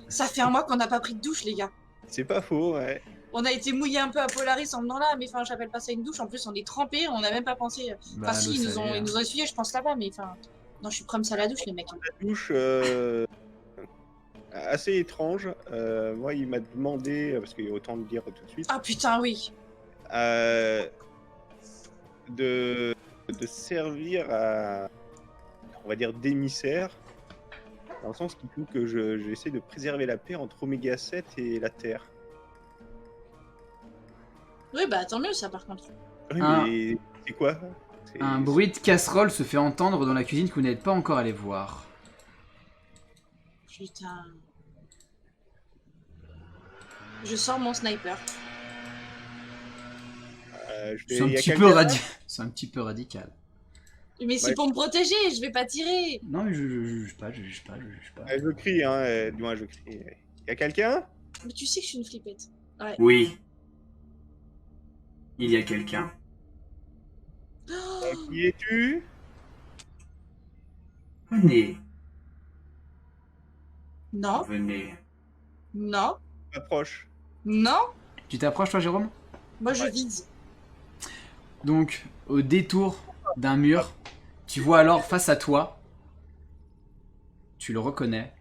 [SPEAKER 2] Ça fait un mois qu'on n'a pas pris de douche, les gars.
[SPEAKER 3] C'est pas faux, ouais.
[SPEAKER 2] On a été mouillé un peu à Polaris en venant là, mais enfin, j'appelle pas ça une douche. En plus, on est trempés, on n'a même pas pensé.
[SPEAKER 1] Bah,
[SPEAKER 2] Si,
[SPEAKER 1] l'eau
[SPEAKER 2] ils
[SPEAKER 1] salée,
[SPEAKER 2] nous ont essuyés, je pense là-bas, mais enfin. Non, je suis prête à la douche, les mecs.
[SPEAKER 3] La douche assez étrange. Moi, il m'a demandé, parce qu'il y a autant de dire tout de suite,
[SPEAKER 2] Ah putain, oui.
[SPEAKER 3] de servir à, on va dire, d'émissaire, dans le sens qu'il faut que j'essaie de préserver la paix entre Oméga 7 et la Terre.
[SPEAKER 2] Oui, bah tant mieux ça par contre.
[SPEAKER 3] Oui,
[SPEAKER 1] Ah.
[SPEAKER 3] mais c'est quoi?
[SPEAKER 1] Un bruit de casserole se fait entendre dans la cuisine que vous n'êtes pas encore allé voir.
[SPEAKER 2] Putain. Je sors mon sniper.
[SPEAKER 3] Il y a quelqu'un là
[SPEAKER 1] C'est un petit peu radical.
[SPEAKER 2] Mais c'est
[SPEAKER 3] Ouais.
[SPEAKER 2] pour me protéger, je vais pas tirer.
[SPEAKER 1] Non, mais je juge pas.
[SPEAKER 3] Je crie, hein, du moins je crie. Il y a quelqu'un?
[SPEAKER 2] Mais tu sais que je suis une flippette. Ouais.
[SPEAKER 1] Oui. Il y a quelqu'un.
[SPEAKER 3] Qui es-tu?
[SPEAKER 1] Venez,
[SPEAKER 2] Non,
[SPEAKER 1] venez.
[SPEAKER 2] non,
[SPEAKER 3] Approche.
[SPEAKER 2] non.
[SPEAKER 1] Tu t'approches, toi, Jérôme?
[SPEAKER 2] Moi je vise.
[SPEAKER 1] Donc, au détour d'un mur, tu vois alors face à toi, tu le reconnais,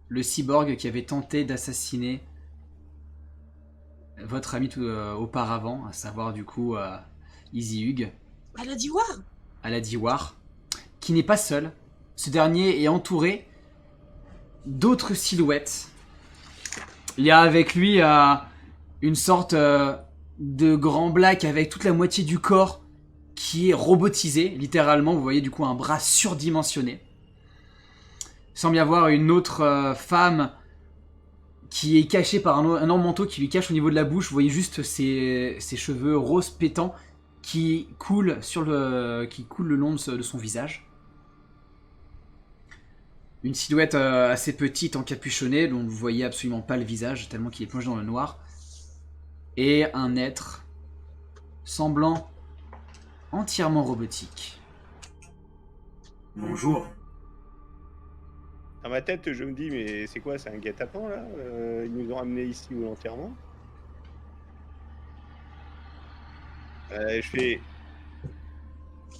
[SPEAKER 1] le cyborg qui avait tenté d'assassiner votre ami auparavant, à savoir du coup Easy Hug,
[SPEAKER 2] Elle a dit war.
[SPEAKER 1] à la Diwar, qui n'est pas seul. Ce dernier est entouré d'autres silhouettes. Il y a avec lui une sorte de grand black avec toute la moitié du corps qui est robotisé, littéralement. Vous voyez du coup un bras surdimensionné. Il semble y avoir une autre femme qui est cachée par un énorme manteau qui lui cache au niveau de la bouche. Vous voyez juste ses cheveux roses pétants qui coulent le long de son visage. Une silhouette assez petite encapuchonnée dont vous voyez absolument pas le visage tellement qu'il est plongé dans le noir. Et un être semblant entièrement robotique. Bonjour.
[SPEAKER 3] Dans ma tête, je me dis, mais c'est quoi? C'est un guet-apens là? Ils nous ont amenés ici volontairement. Je fais.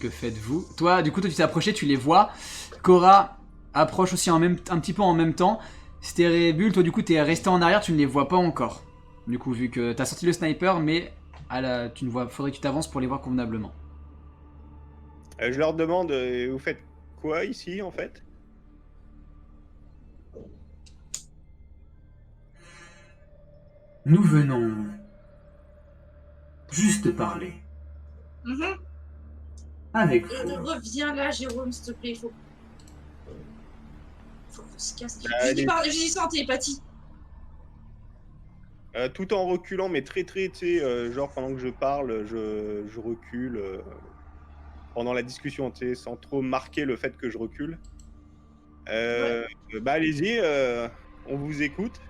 [SPEAKER 1] Que faites-vous? Toi, du coup, tu t'es approché, tu les vois. Cora approche aussi un petit peu en même temps. Stérébule, toi, du coup, t'es resté en arrière, tu ne les vois pas encore. Du coup, vu que t'as sorti le sniper, mais tu ne vois, faudrait que tu t'avances pour les voir convenablement.
[SPEAKER 3] Je leur demande, vous faites quoi ici en fait?
[SPEAKER 1] Nous venons juste parler
[SPEAKER 2] Mhm.
[SPEAKER 1] avec
[SPEAKER 2] Reviens là, Jérôme, s'il te plaît. Faut qu'on se casse.
[SPEAKER 3] Allez.
[SPEAKER 2] Je dis ça en télépathie.
[SPEAKER 3] Tout en reculant, mais très, tu sais, genre pendant que je parle, je recule pendant la discussion, tu sais, sans trop marquer le fait que je recule. Bah allez-y, on vous écoute.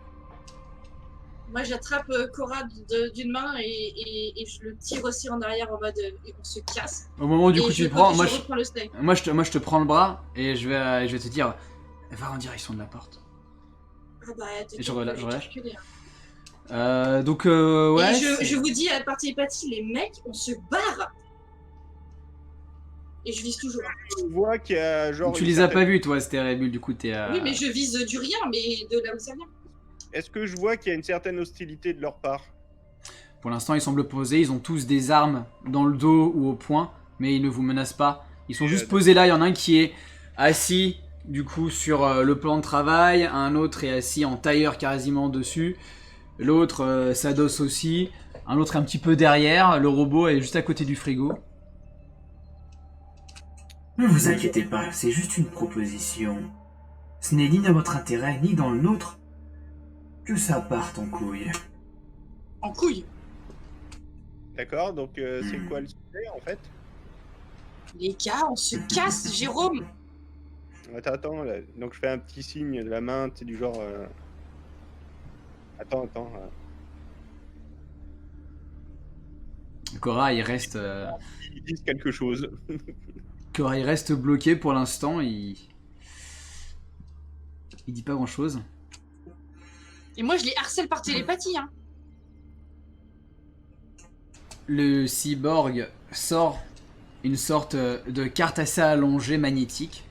[SPEAKER 2] Moi, j'attrape Cora d'une main et je le tire aussi en arrière en mode et on se casse.
[SPEAKER 1] Au moment où du
[SPEAKER 2] Et
[SPEAKER 1] coup
[SPEAKER 2] je
[SPEAKER 1] tu le prends, moi
[SPEAKER 2] reprends le steak.
[SPEAKER 1] je te prends le bras et je vais te dire, va en direction de la porte.
[SPEAKER 2] Ah bah,
[SPEAKER 1] Et je relâche.
[SPEAKER 2] calculé, hein.
[SPEAKER 1] Donc ouais.
[SPEAKER 2] Et je vous dis à par télépathie, les mecs, on se barre. Et je vise toujours.
[SPEAKER 3] Je vois qu'il y a genre.
[SPEAKER 1] Tu
[SPEAKER 3] une
[SPEAKER 1] les as
[SPEAKER 3] certaine-
[SPEAKER 1] pas vus, toi, Stérébule, du coup t'es.
[SPEAKER 2] Oui, mais je vise du rien, mais de là où ça vient.
[SPEAKER 3] Est-ce que je vois qu'il y a une certaine hostilité de leur part?
[SPEAKER 1] Pour l'instant, ils semblent posés, ils ont tous des armes dans le dos ou au poing, mais ils ne vous menacent pas. Ils sont juste posés là, il y en a un qui est assis, du coup, sur le plan de travail, un autre est assis en tailleur quasiment dessus, l'autre s'adosse aussi, un autre est un petit peu derrière, le robot est juste à côté du frigo.
[SPEAKER 5] Ne vous inquiétez pas, c'est juste une proposition. Ce n'est ni dans votre intérêt, ni dans le nôtre que ça parte en couille.
[SPEAKER 2] En couille.
[SPEAKER 3] D'accord, donc c'est quoi le sujet en fait?
[SPEAKER 2] Les gars, on se casse, Jérôme.
[SPEAKER 3] Attends, là. Donc je fais un petit signe de la main, tu sais, du genre. Attends.
[SPEAKER 1] Cora, il reste,
[SPEAKER 3] Ils disent quelque chose.
[SPEAKER 1] Cora, il reste bloqué pour l'instant. Il dit pas grand-chose.
[SPEAKER 2] Et moi, je les harcèle par télépathie. Hein.
[SPEAKER 1] Le cyborg sort une sorte de carte assez allongée magnétique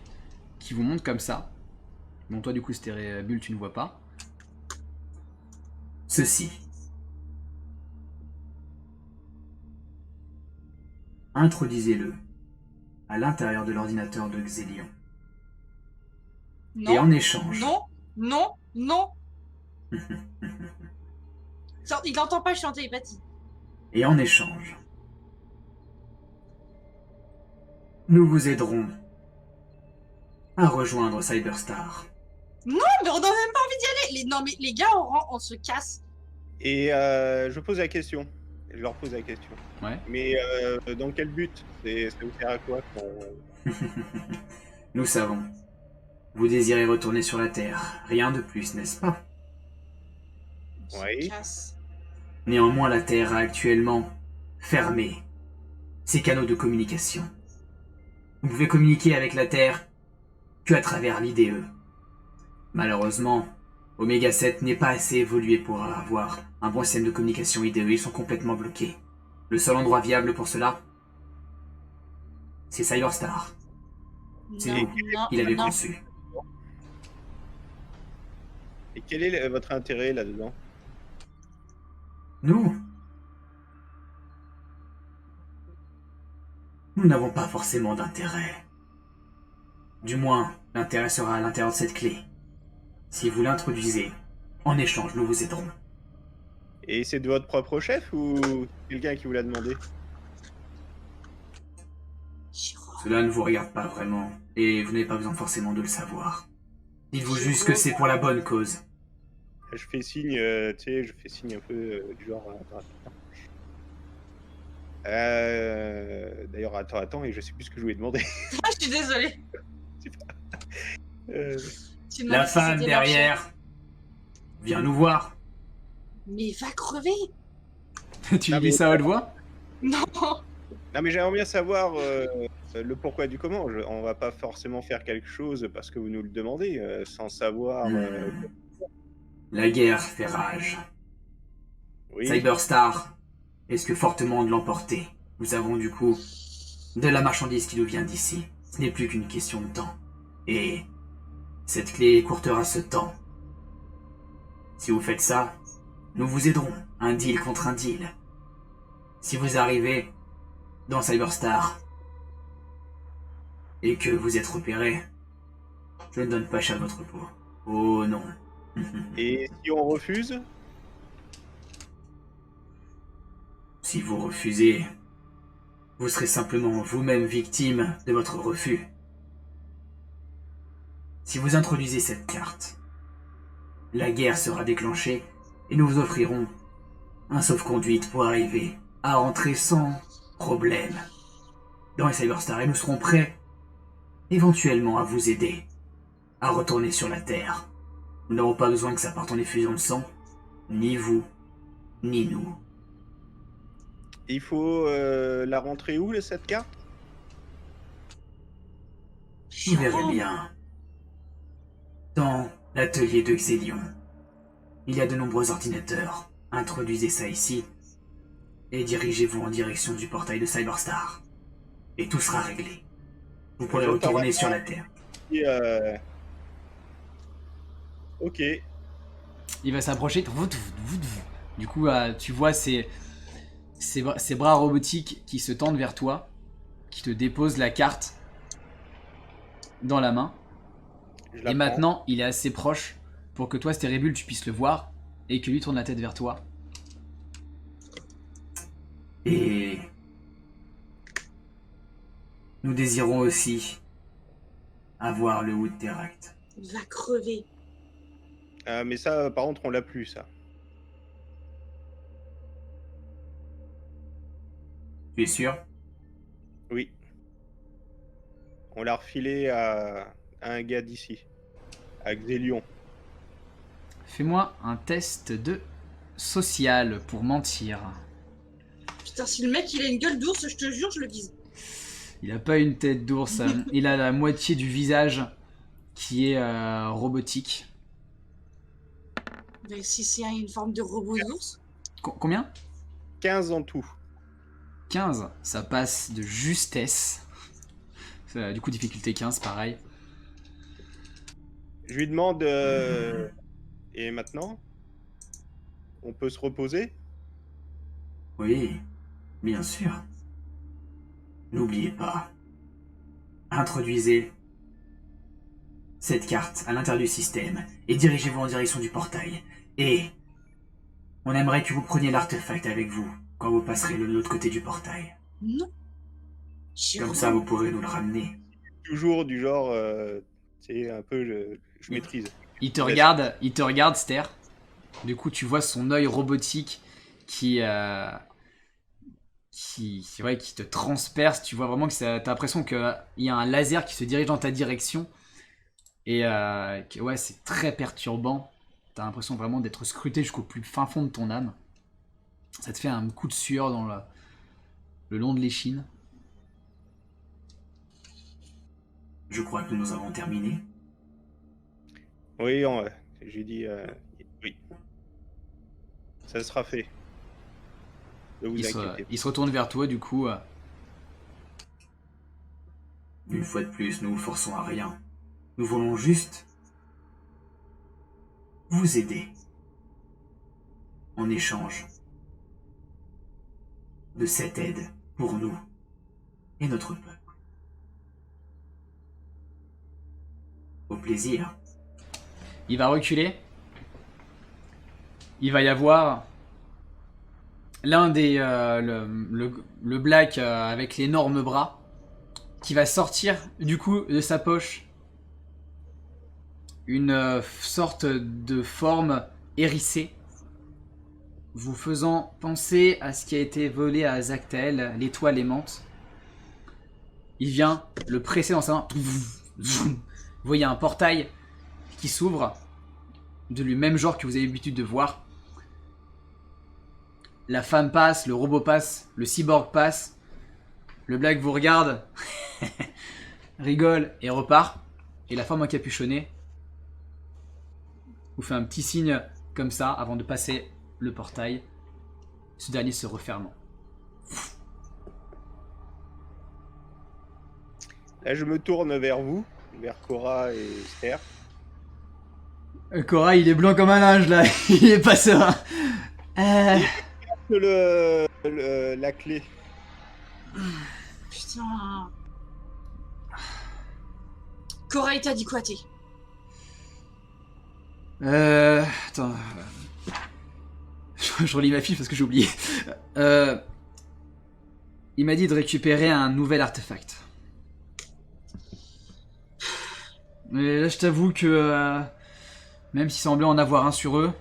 [SPEAKER 1] qui vous montre comme ça. Bon, toi, du coup, Stérébule, tu ne vois pas.
[SPEAKER 5] Ceci. Introduisez-le à l'intérieur de l'ordinateur de Xélion.
[SPEAKER 2] Non.
[SPEAKER 5] Et en échange,
[SPEAKER 2] Non, non, non. Il n'entend pas, je suis en télépathie.
[SPEAKER 5] et en échange, nous vous aiderons à rejoindre Cyberstar.
[SPEAKER 2] Non, mais on n'a même pas envie d'y aller. Non, mais les gars, on se casse.
[SPEAKER 3] Et je pose la question. Je leur pose la question.
[SPEAKER 1] Ouais.
[SPEAKER 3] Mais dans quel but? Ça vous sert à quoi qu'on-
[SPEAKER 5] Nous savons. Vous désirez retourner sur la Terre. Rien de plus, n'est-ce pas?
[SPEAKER 2] On
[SPEAKER 3] Oui.
[SPEAKER 2] se casse.
[SPEAKER 5] Néanmoins, la Terre a actuellement fermé ses canaux de communication. Vous pouvez communiquer avec la Terre que à travers l'IDE. Malheureusement, Oméga 7 n'est pas assez évolué pour avoir un bon système de communication IDE. Ils sont complètement bloqués. Le seul endroit viable pour cela, c'est Cyberstar. C'est
[SPEAKER 2] Non,
[SPEAKER 5] vous
[SPEAKER 2] non,
[SPEAKER 5] qui l'avez
[SPEAKER 2] non.
[SPEAKER 5] conçu.
[SPEAKER 3] Et quel est votre intérêt là-dedans?
[SPEAKER 5] Nous n'avons pas forcément d'intérêt. Du moins, l'intérêt sera à l'intérieur de cette clé. Si vous l'introduisez, en échange, nous vous aiderons.
[SPEAKER 3] Et c'est de votre propre chef ou quelqu'un qui vous l'a demandé?
[SPEAKER 5] Cela ne vous regarde pas vraiment, et vous n'avez pas besoin forcément de le savoir. Dites-vous juste que c'est pour la bonne cause.
[SPEAKER 3] Je fais signe, tu sais, je fais signe un peu du genre. D'ailleurs, attends, et je sais plus ce que je voulais demander.
[SPEAKER 2] Ah, je suis désolée.
[SPEAKER 3] Euh,
[SPEAKER 2] Tu m'as
[SPEAKER 5] La
[SPEAKER 2] dit si
[SPEAKER 5] femme
[SPEAKER 2] c'était leur chef.
[SPEAKER 5] derrière, viens nous voir.
[SPEAKER 2] Mais va crever.
[SPEAKER 1] Tu
[SPEAKER 3] Ah,
[SPEAKER 1] dis
[SPEAKER 3] mais-
[SPEAKER 1] ça à haute voix?
[SPEAKER 2] Non.
[SPEAKER 3] Non, mais j'aimerais bien savoir le pourquoi du comment. On va pas forcément faire quelque chose parce que vous nous le demandez, sans savoir.
[SPEAKER 5] La guerre fait rage.
[SPEAKER 3] Oui.
[SPEAKER 5] Cyberstar risque fortement de l'emporter. Nous avons du coup de la marchandise qui nous vient d'ici. Ce n'est plus qu'une question de temps. Et cette clé écourtera ce temps. Si vous faites ça, nous vous aiderons. Un deal contre un deal. Si vous arrivez dans Cyberstar et que vous êtes repéré, je ne donne pas cher votre peau. Oh non.
[SPEAKER 3] Et si on refuse?
[SPEAKER 5] Si vous refusez, vous serez simplement vous-même victime de votre refus. Si vous introduisez cette carte, la guerre sera déclenchée et nous vous offrirons un sauf-conduite pour arriver à rentrer sans problème dans les Cyberstar et nous serons prêts éventuellement à vous aider à retourner sur la Terre. Nous n'aurons pas besoin que ça parte en effusion de sang, ni vous, ni nous.
[SPEAKER 3] Il faut la rentrer où, cette carte?
[SPEAKER 5] Vous verrez bien. Dans l'atelier de Xélion, il y a de nombreux ordinateurs. Introduisez ça ici et dirigez-vous en direction du portail de Cyberstar. Et tout sera réglé. Vous pourrez
[SPEAKER 3] Je
[SPEAKER 5] retourner
[SPEAKER 3] t'en-
[SPEAKER 5] sur la Terre.
[SPEAKER 3] Et, Ok.
[SPEAKER 1] Il va s'approcher. Du coup, tu vois ces bras robotiques qui se tendent vers toi, qui te déposent la carte dans la main.
[SPEAKER 3] Je la
[SPEAKER 1] Et
[SPEAKER 3] prends.
[SPEAKER 1] maintenant, il est assez proche pour que toi, Stérébule, tu puisses le voir et que lui tourne la tête vers toi.
[SPEAKER 5] Et nous désirons aussi avoir le Wood Teract.
[SPEAKER 2] Va crever.
[SPEAKER 3] Mais ça, par contre, on l'a plus, ça.
[SPEAKER 5] Tu es sûr?
[SPEAKER 3] Oui. On l'a refilé à un gars d'ici. À Xélion.
[SPEAKER 1] Fais-moi un test de social pour mentir.
[SPEAKER 2] Putain, si le mec il a une gueule d'ours, je te jure, je le vise.
[SPEAKER 1] Il a pas une tête d'ours, il a la moitié du visage qui est robotique.
[SPEAKER 2] Mais si c'est une forme de robot d'ours.
[SPEAKER 1] Combien?
[SPEAKER 3] 15 en tout.
[SPEAKER 1] 15, ça passe de justesse. Du coup, difficulté 15, pareil.
[SPEAKER 3] Je lui demande et maintenant on peut se reposer?
[SPEAKER 5] Oui, bien sûr. N'oubliez pas. Introduisez cette carte à l'intérieur du système et dirigez-vous en direction du portail. Et on aimerait que vous preniez l'artefact avec vous quand vous passerez de l'autre côté du portail.
[SPEAKER 2] Non.
[SPEAKER 5] Comme ça, vous pourrez nous le ramener.
[SPEAKER 3] Toujours du genre, c'est un peu, je maîtrise.
[SPEAKER 1] Il te regarde, Ster. Du coup, tu vois son œil robotique qui c'est vrai, qui te transperce. Tu vois vraiment que t'as l'impression qu'il y a un laser qui se dirige dans ta direction. Et ouais, c'est très perturbant. T'as l'impression vraiment d'être scruté jusqu'au plus fin fond de ton âme. Ça te fait un coup de sueur dans le long de l'échine.
[SPEAKER 5] Je crois que nous avons terminé.
[SPEAKER 3] Oui, j'ai dit oui. Ça sera fait. Ne vous inquiétez
[SPEAKER 1] Il se retourne vers toi, du coup.
[SPEAKER 5] Une fois de plus, nous vous forçons à rien. Nous voulons juste vous aider. En échange de cette aide pour nous et notre peuple. Au plaisir.
[SPEAKER 1] Il va reculer. Il va y avoir l'un des le Black avec l'énorme bras qui va sortir du coup de sa poche une sorte de forme hérissée, vous faisant penser à ce qui a été volé à Zactael, l'étoile aimante. Il vient le presser dans sa main. Vous voyez un portail qui s'ouvre de lui même genre que vous avez l'habitude de voir. La femme passe, le robot passe, le cyborg passe. Le Black vous regarde, rigole et repart. Et la femme encapuchonnée vous fait un petit signe comme ça avant de passer le portail. Ce dernier se refermant.
[SPEAKER 3] Là, je me tourne vers vous, vers Cora et Ster.
[SPEAKER 1] Cora, il est blanc comme un linge là, il est pas serein.
[SPEAKER 3] La clé.
[SPEAKER 2] Putain. Cora, il t'a dit quoi, t'es?
[SPEAKER 1] Attends. Je relis ma fiche parce que j'ai oublié. Il m'a dit de récupérer un nouvel artefact. Mais là, je t'avoue que même s'il semblait en avoir un sur eux.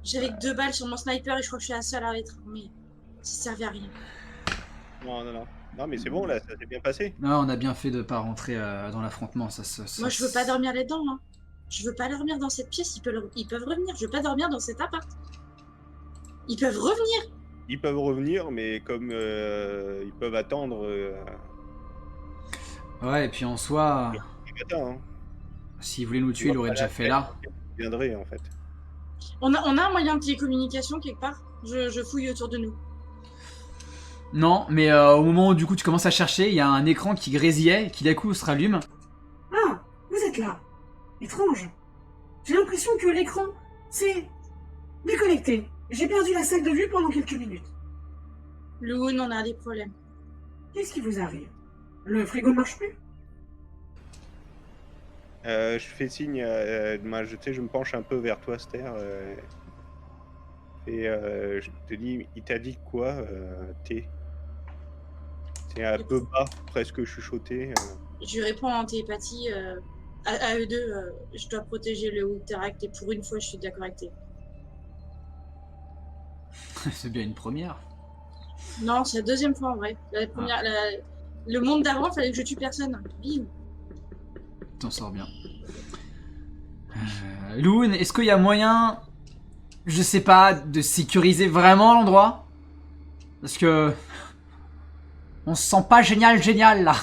[SPEAKER 2] J'avais que 2 balles sur mon sniper et je crois que je suis la seule à être armée. Ça servait à rien.
[SPEAKER 3] Non, non, non. Non, mais c'est bon, là, ça s'est bien passé.
[SPEAKER 1] Non, on a bien fait de pas rentrer dans l'affrontement.
[SPEAKER 2] Moi, je veux pas dormir là-dedans. Hein. Je veux pas dormir dans cette pièce. Ils peuvent revenir. Je veux pas dormir dans cet appart. Ils peuvent revenir.
[SPEAKER 3] Ils peuvent revenir, mais comme ils peuvent attendre.
[SPEAKER 1] Ouais, et puis en soi,
[SPEAKER 3] Attends, hein.
[SPEAKER 1] s'il voulait nous tuer, il l'aurait déjà fait là.
[SPEAKER 3] Ils viendraient, en fait.
[SPEAKER 2] On a un moyen de télécommunication quelque part. Je fouille autour de nous.
[SPEAKER 1] Non, mais au moment où du coup tu commences à chercher, il y a un écran qui grésillait, qui d'un coup se rallume.
[SPEAKER 4] Ah, vous êtes là. Étrange. J'ai l'impression que l'écran, c'est déconnecté. J'ai perdu la salle de vue pendant quelques minutes.
[SPEAKER 2] Loon, on a des problèmes.
[SPEAKER 4] Qu'est-ce qui vous arrive? Le frigo ne marche plus?
[SPEAKER 3] Je fais signe, je me penche un peu vers toi, Ster, et je te dis, il t'a dit quoi, T? C'est un peu bas, presque chuchoté.
[SPEAKER 2] Je lui réponds en télépathie. À eux deux, je dois protéger le Interact et pour une fois, je suis d'accord avec T.
[SPEAKER 1] C'est bien une première.
[SPEAKER 2] Non, c'est la deuxième fois en vrai. La première, le monde d'avant, fallait que je tue personne. Bim.
[SPEAKER 1] T'en sors bien. Loon, est-ce qu'il y a moyen, je sais pas, de sécuriser vraiment l'endroit? Parce que... On se sent pas génial là.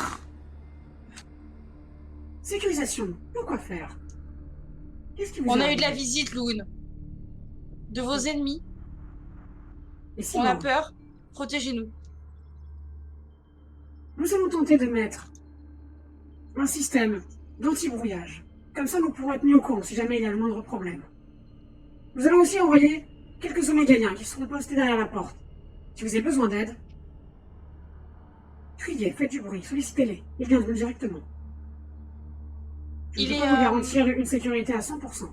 [SPEAKER 4] Sécurisation, pourquoi faire? Qu'est-ce qui vous
[SPEAKER 2] On a eu
[SPEAKER 4] arrivé?
[SPEAKER 2] de la visite, Loon. De vos ennemis.
[SPEAKER 4] Et si
[SPEAKER 2] On a
[SPEAKER 4] non,
[SPEAKER 2] peur. Protégez-nous.
[SPEAKER 4] nous allons tenter de mettre un système d'anti-brouillage. Comme ça, nous pourrons être mis au courant si jamais il y a le moindre problème. Nous allons aussi envoyer quelques omégaliens qui seront postés derrière la porte. Si vous avez besoin d'aide, criez, faites du bruit, sollicitez-les. Ils viendront directement. Je ne peux pas vous garantir une sécurité à 100%,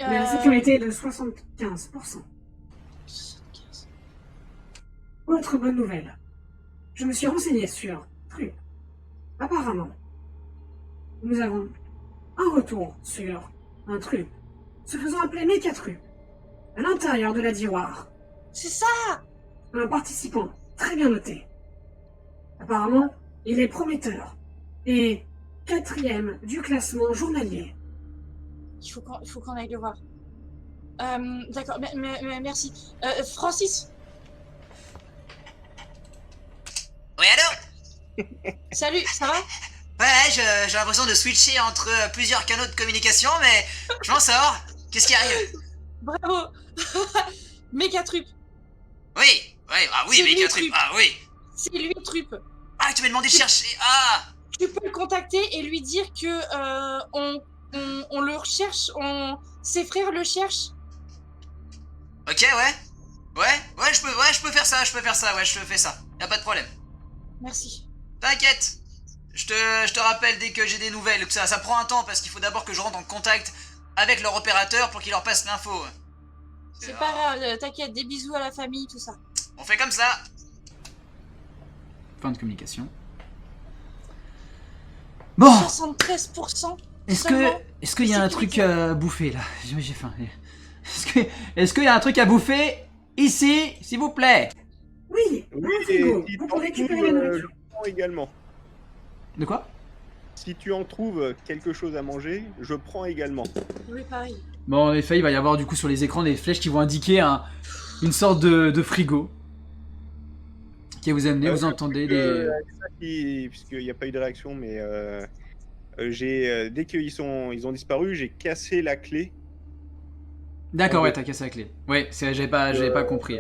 [SPEAKER 4] mais la sécurité est de 75%. Autre bonne nouvelle. Je me suis renseigné sur Trup. Apparemment, nous avons un retour sur un Trup, se faisant appeler Mécatrup, à l'intérieur de la Diwar.
[SPEAKER 2] C'est ça!
[SPEAKER 4] Un participant très bien noté. Apparemment, il est prometteur et 4e du classement journalier.
[SPEAKER 2] Il faut qu'on aille le voir. D'accord, merci. Francis,
[SPEAKER 6] Oui, allô?
[SPEAKER 2] salut, ça va?
[SPEAKER 6] Ouais, j'ai l'impression de switcher entre plusieurs canaux de communication, mais je m'en sors. Qu'est-ce qui arrive?
[SPEAKER 2] Bravo! Mégatrup,
[SPEAKER 6] Oui, ah oui,
[SPEAKER 2] C'est
[SPEAKER 6] mais
[SPEAKER 2] lui,
[SPEAKER 6] quel truc,
[SPEAKER 2] Trup.
[SPEAKER 6] ah oui.
[SPEAKER 2] c'est lui, Trup.
[SPEAKER 6] Ah, tu m'as demandé de chercher, ah.
[SPEAKER 2] Tu peux le contacter et lui dire que on le recherche, ses frères le cherchent.
[SPEAKER 6] Ok, ouais, je peux faire ça, ouais, je te fais ça. Y a pas de problème.
[SPEAKER 2] Merci.
[SPEAKER 6] T'inquiète. Je te rappelle dès que j'ai des nouvelles. Ça prend un temps parce qu'il faut d'abord que je rentre en contact avec leur opérateur pour qu'il leur passe l'info.
[SPEAKER 2] C'est pas grave, t'inquiète, des bisous à la famille, tout ça.
[SPEAKER 6] On fait comme ça.
[SPEAKER 1] Fin de communication. Bon,
[SPEAKER 2] 73%.
[SPEAKER 1] est-ce qu'il y a un truc à bouffer là? J'ai faim. Est-ce qu'il y a un truc à bouffer ici, s'il vous plaît?
[SPEAKER 4] Oui,
[SPEAKER 3] Oui,
[SPEAKER 4] un frigo.
[SPEAKER 3] et si
[SPEAKER 4] Vous
[SPEAKER 3] t'en
[SPEAKER 4] pouvez récupérer
[SPEAKER 3] trouves,
[SPEAKER 4] la
[SPEAKER 3] je
[SPEAKER 4] nourriture.
[SPEAKER 3] prends également.
[SPEAKER 1] De quoi?
[SPEAKER 3] Si tu en trouves quelque chose à manger, je prends également.
[SPEAKER 2] Oui, pareil.
[SPEAKER 1] Bon, en effet, il va y avoir du coup sur les écrans des flèches qui vont indiquer une sorte de frigo qui va vous amener. Vous entendez des...
[SPEAKER 3] Puisqu'il n'y a pas eu de réaction, mais dès qu'ils ont disparu, j'ai cassé la clé.
[SPEAKER 1] D'accord, ouais, t'as cassé la clé. Ouais, j'avais pas compris.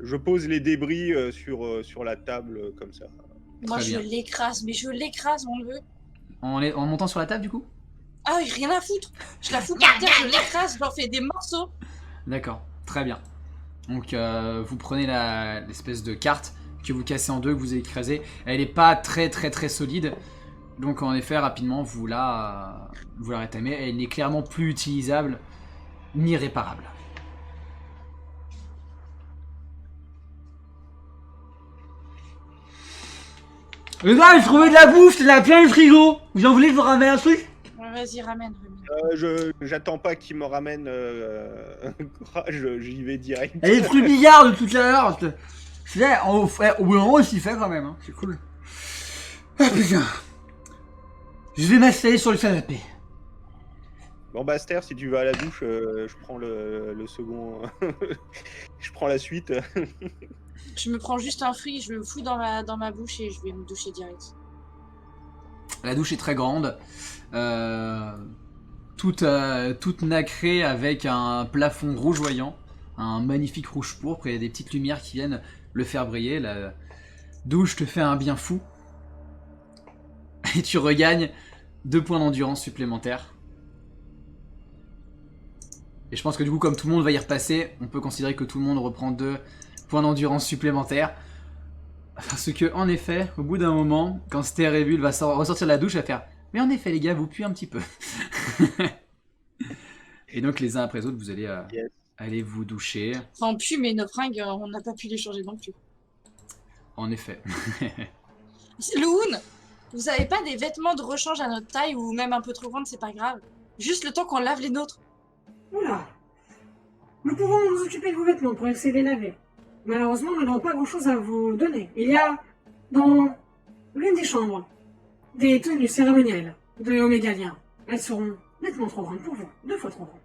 [SPEAKER 3] Je pose les débris sur la table comme ça.
[SPEAKER 2] Moi,
[SPEAKER 1] Très
[SPEAKER 2] je
[SPEAKER 1] bien.
[SPEAKER 2] l'écrase, mais je l'écrase, on le veut.
[SPEAKER 1] En montant sur la table du coup?
[SPEAKER 2] Ah, rien à foutre. Je la fous par terre, je l'écrase, j'en fais des morceaux.
[SPEAKER 1] D'accord, très bien. Donc vous prenez l'espèce de carte que vous cassez en deux, que vous écrasez. Elle n'est pas très solide. Donc en effet, rapidement, vous la rétamez. Elle n'est clairement plus utilisable ni réparable. Les gars, j'ai trouvé de la bouffe, il y en a plein le frigo. Vous en voulez, je vous ramène un truc?
[SPEAKER 2] Ouais, vas-y, ramène.
[SPEAKER 3] J'attends pas qu'il me ramène j'y vais direct.
[SPEAKER 1] Elle est plus bizarre de tout à l'heure. Je sais, au bout d'un moment, il s'y fait quand même. Hein. C'est cool. Ah putain. Je vais m'installer sur le canapé.
[SPEAKER 3] Bon, Baster, si tu vas à la douche, je prends le second. Je prends la suite.
[SPEAKER 2] Je me prends juste un fruit, je le fous dans ma bouche et je vais me doucher direct.
[SPEAKER 1] La douche est très grande. Toute nacrée avec un plafond rougeoyant. Un magnifique rouge pourpre et des petites lumières qui viennent le faire briller. La douche te fait un bien fou. Et tu regagnes 2 points d'endurance supplémentaires. Et je pense que du coup, comme tout le monde va y repasser, on peut considérer que tout le monde reprend 2 points d'endurance supplémentaires. Parce que, en effet, au bout d'un moment, quand Stérévule va ressortir de la douche, elle va faire « Mais en effet, les gars, vous puez un petit peu. » Et donc, les uns après les autres, vous allez aller vous doucher.
[SPEAKER 2] Enfin, on pue, mais nos fringues, on n'a pas pu les changer non plus.
[SPEAKER 1] En effet.
[SPEAKER 2] Loon, vous avez pas des vêtements de rechange à notre taille ou même un peu trop grandes, c'est pas grave. Juste le temps qu'on lave les nôtres.
[SPEAKER 4] Oula. Nous pouvons nous occuper de vos vêtements pour essayer de les laver. Malheureusement, nous n'avons pas grand-chose à vous donner. Il y a, dans l'une des chambres, des tenues cérémonielles de Omégaliens. Elles seront nettement trop grandes pour vous. 2 fois trop grandes.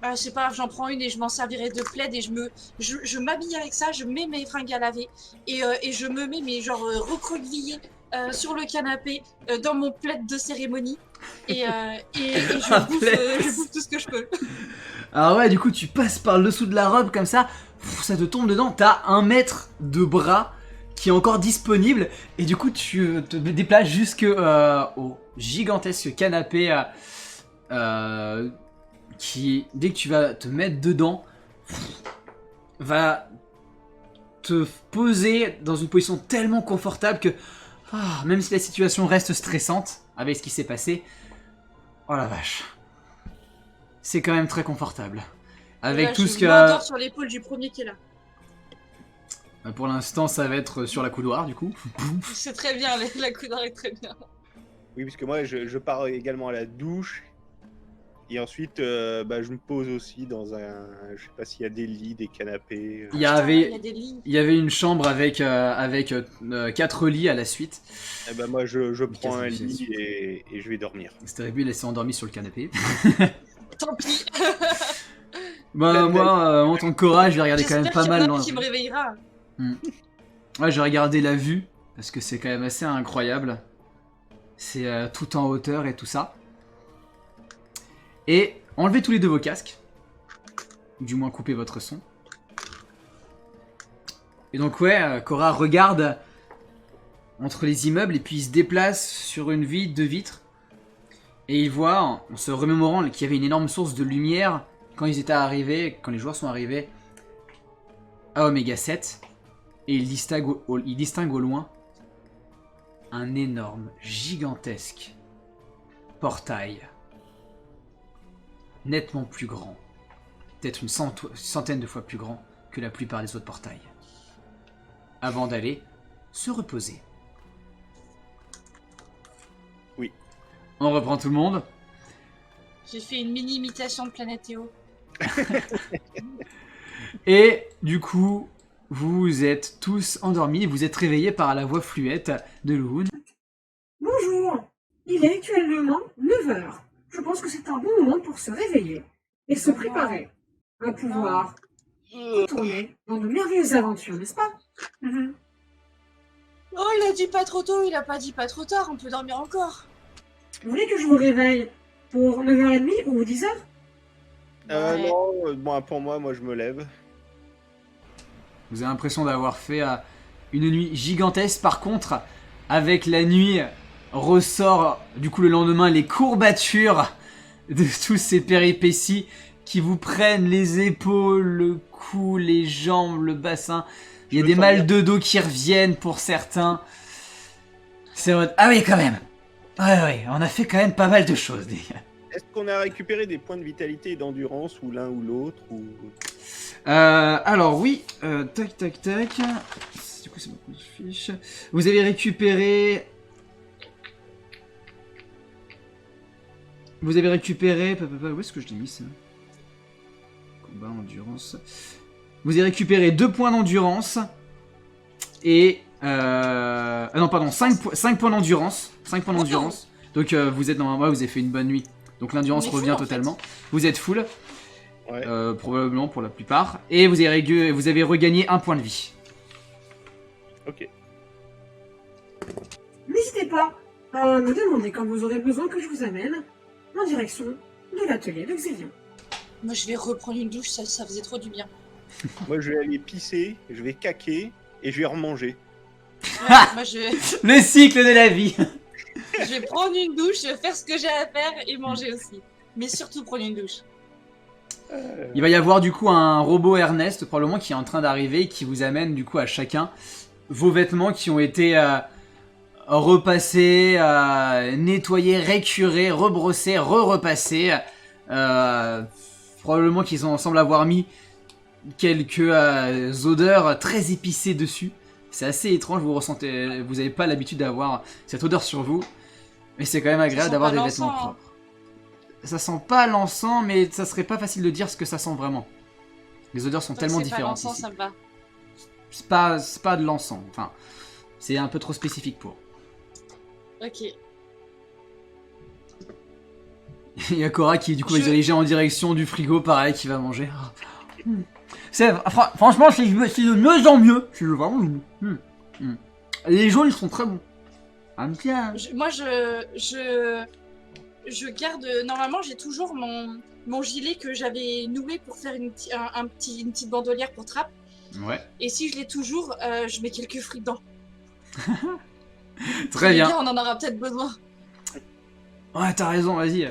[SPEAKER 2] Ah, c'est pas grave, j'en prends une et je m'en servirai de plaid et je m'habille avec ça, je mets mes fringues à laver et je me mets mais genre recroquevillée sur le canapé dans mon plaid de cérémonie et je bouffe tout ce que je peux.
[SPEAKER 1] Alors ouais, du coup, tu passes par le dessous de la robe comme ça, ça te tombe dedans, t'as 1 mètre de bras qui est encore disponible, et du coup, tu te déplaces jusque au gigantesque canapé qui, dès que tu vas te mettre dedans, va te poser dans une position tellement confortable que, même si la situation reste stressante avec ce qui s'est passé, oh la vache, c'est quand même très confortable. Avec
[SPEAKER 2] Là,
[SPEAKER 1] tout ce
[SPEAKER 2] je
[SPEAKER 1] que...
[SPEAKER 2] m'endors sur l'épaule du premier qui est là.
[SPEAKER 1] Pour l'instant, ça va être sur la couloir, du coup.
[SPEAKER 2] C'est très bien, la coudoir est très bien.
[SPEAKER 3] Oui, parce que moi, je pars également à la douche. Et ensuite, je me pose aussi dans un... Je sais pas s'il y a des lits, des canapés.
[SPEAKER 1] Il y
[SPEAKER 2] Il y a
[SPEAKER 1] avait,
[SPEAKER 2] des lits.
[SPEAKER 1] il y avait une chambre avec 4 lits à la suite.
[SPEAKER 3] Eh ben moi, je prends un
[SPEAKER 1] Quasi
[SPEAKER 3] lit et je vais dormir.
[SPEAKER 1] C'était lui, il s'est endormi sur le canapé.
[SPEAKER 2] Tant pis.
[SPEAKER 1] Bah, moi, en tant que Cora, je vais regarder quand même
[SPEAKER 2] J'espère
[SPEAKER 1] pas
[SPEAKER 2] qu'il y en
[SPEAKER 1] mal.
[SPEAKER 2] a un qui me réveillera.
[SPEAKER 1] Ouais, j'ai regardé la vue, parce que c'est quand même assez incroyable. C'est tout en hauteur et tout ça. Et enlevez tous les 2 vos casques. Du moins, coupez votre son. Et donc, ouais, Cora regarde entre les immeubles et puis il se déplace sur une vitre de vitres. Et il voit, en se remémorant qu'il y avait une énorme source de lumière quand ils étaient arrivés, quand les joueurs sont arrivés à Oméga 7. Et il distingue au loin un énorme, gigantesque portail. Nettement plus grand. Peut-être une centaine de fois plus grand que la plupart des autres portails. Avant d'aller se reposer.
[SPEAKER 3] Oui.
[SPEAKER 1] On reprend tout le monde.
[SPEAKER 2] J'ai fait une mini imitation de Planète Théo.
[SPEAKER 1] Et du coup, vous êtes tous endormis. Vous êtes réveillés par la voix fluette de Louhoun.
[SPEAKER 4] Bonjour. Il est actuellement 9 heures. Je pense que c'est un bon moment pour se réveiller et se préparer à pouvoir retourner dans de merveilleuses aventures, n'est-ce pas?
[SPEAKER 2] Oh, il a dit pas trop tôt, il a pas dit pas trop tard, on peut dormir encore.
[SPEAKER 4] Vous voulez que je vous réveille pour 9h30 ou 10h?
[SPEAKER 2] Ouais.
[SPEAKER 3] Non, bon, pour moi, je me lève.
[SPEAKER 1] Vous avez l'impression d'avoir fait une nuit gigantesque. Par contre, avec la nuit, ressort du coup le lendemain les courbatures de tous ces péripéties qui vous prennent les épaules, le cou, les jambes, le bassin. Il y a
[SPEAKER 3] Je
[SPEAKER 1] des
[SPEAKER 3] me sens
[SPEAKER 1] mal
[SPEAKER 3] bien.
[SPEAKER 1] de dos qui reviennent pour certains. C'est en mode, ah oui quand même. Ouais, on a fait quand même pas mal de choses.
[SPEAKER 3] Est-ce qu'on a récupéré des points de vitalité et d'endurance, ou l'un ou l'autre, ou...
[SPEAKER 1] Alors oui, tac. Du coup c'est ma fiche. Vous avez récupéré... Où est-ce que je l'ai mis ça? Combat, endurance. Vous avez récupéré 2 points d'endurance. Et... non, pardon, 5 points d'endurance. 5 points d'endurance. Donc vous êtes dans... Ouais, vous avez fait une bonne nuit. Donc l'endurance
[SPEAKER 2] On est full,
[SPEAKER 1] revient
[SPEAKER 2] en fait.
[SPEAKER 1] totalement. Vous êtes full.
[SPEAKER 3] Ouais.
[SPEAKER 1] Probablement pour la plupart. Et vous avez regagné 1 point de vie.
[SPEAKER 3] Ok.
[SPEAKER 4] N'hésitez pas à me demander quand vous aurez besoin que je vous amène en direction de l'atelier de Xélion.
[SPEAKER 2] Moi, je vais reprendre une douche, ça faisait trop du bien.
[SPEAKER 3] Moi, je vais aller pisser, je vais caquer, et je vais remanger.
[SPEAKER 2] Ouais, moi,
[SPEAKER 1] Le cycle de la vie.
[SPEAKER 2] je vais prendre une douche, faire ce que j'ai à faire et manger aussi. Mais surtout prendre une douche.
[SPEAKER 1] Il va y avoir du coup un robot Ernest probablement qui est en train d'arriver et qui vous amène du coup à chacun vos vêtements qui ont été repassés, nettoyés, récurés, rebrossés, re-repassés. Probablement qu'ils semblent avoir mis quelques odeurs très épicées dessus. C'est assez étrange, vous avez pas l'habitude d'avoir cette odeur sur vous. Mais c'est quand même agréable
[SPEAKER 2] sent
[SPEAKER 1] d'avoir
[SPEAKER 2] pas
[SPEAKER 1] des
[SPEAKER 2] l'encens,
[SPEAKER 1] vêtements
[SPEAKER 2] hein.
[SPEAKER 1] propres. Ça sent pas l'encens, mais ça serait pas facile de dire ce que ça sent vraiment. Les odeurs sont tellement
[SPEAKER 2] C'est pas
[SPEAKER 1] différentes
[SPEAKER 2] l'encens,
[SPEAKER 1] ici.
[SPEAKER 2] ça me va.
[SPEAKER 1] C'est pas de l'encens, enfin, c'est un peu trop spécifique pour.
[SPEAKER 2] Ok.
[SPEAKER 1] Il y a Cora qui du coup va se diriger en direction du frigo, pareil, qui va manger. Franchement, c'est de mieux en mieux. C'est vraiment... Les jaunes, ils sont très bons.
[SPEAKER 2] Moi, je garde. Normalement, j'ai toujours mon gilet que j'avais noué pour faire une petite bandolière pour trappe.
[SPEAKER 1] Ouais.
[SPEAKER 2] Et si je l'ai toujours, je mets quelques fruits dedans.
[SPEAKER 1] Très bien.
[SPEAKER 2] On en aura peut-être besoin.
[SPEAKER 1] Ouais, t'as raison, vas-y.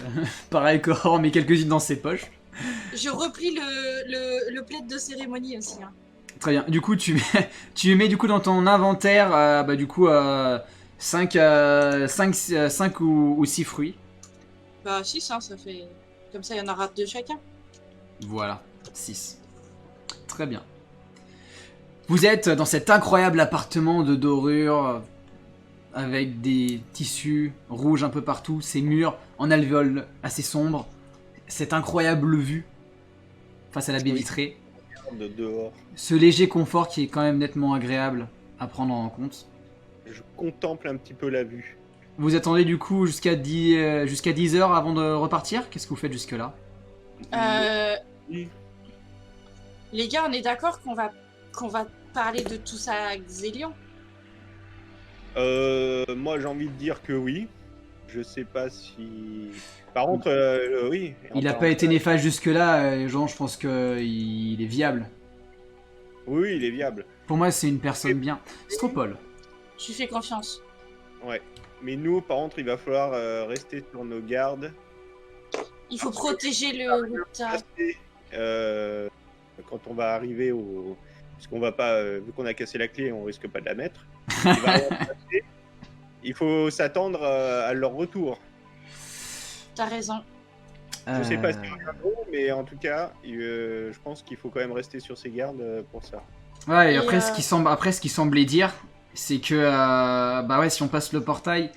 [SPEAKER 1] Pareil, Cora, on met quelques-unes dans ses poches.
[SPEAKER 2] J'ai repris le plaid de cérémonie aussi. Hein.
[SPEAKER 1] Très bien. Du coup, tu mets du coup dans ton inventaire, 5 ou 6 fruits.
[SPEAKER 2] Bah 6, hein, ça fait... Comme ça, il y en aura 2 chacun.
[SPEAKER 1] Voilà, 6. Très bien. Vous êtes dans cet incroyable appartement de dorure, avec des tissus rouges un peu partout, ces murs en alvéoles assez sombres, cette incroyable vue face à la baie vitrée.
[SPEAKER 3] De dehors.
[SPEAKER 1] Ce léger confort qui est quand même nettement agréable à prendre en compte.
[SPEAKER 3] Je contemple un petit peu la vue.
[SPEAKER 1] Vous attendez du coup jusqu'à 10 heures avant de repartir? Qu'est-ce que vous faites jusque-là?
[SPEAKER 3] Oui.
[SPEAKER 2] Les gars, on est d'accord qu'on va parler de tout ça à Xélion?
[SPEAKER 3] Moi j'ai envie de dire que oui. Je sais pas si... Par contre, oui.
[SPEAKER 1] Il n'a pas été néfaste jusque-là, Jean, je pense qu'il est viable.
[SPEAKER 3] Oui, il est viable.
[SPEAKER 1] Pour moi, c'est une personne bien. Stropole.
[SPEAKER 2] Je lui fais confiance.
[SPEAKER 3] Ouais. Mais nous, par contre, il va falloir rester sur nos gardes.
[SPEAKER 2] Il faut protéger le tas.
[SPEAKER 3] Quand on va arriver au... Parce qu'on va pas... vu qu'on a cassé la clé, on risque pas de la mettre. Il faut s'attendre à leur retour.
[SPEAKER 2] T'as raison.
[SPEAKER 3] Je sais pas si on reviendront, mais en tout cas, je pense qu'il faut quand même rester sur ses gardes pour ça.
[SPEAKER 1] Ouais, et après, ce qui semblait dire, c'est que si on passe le portail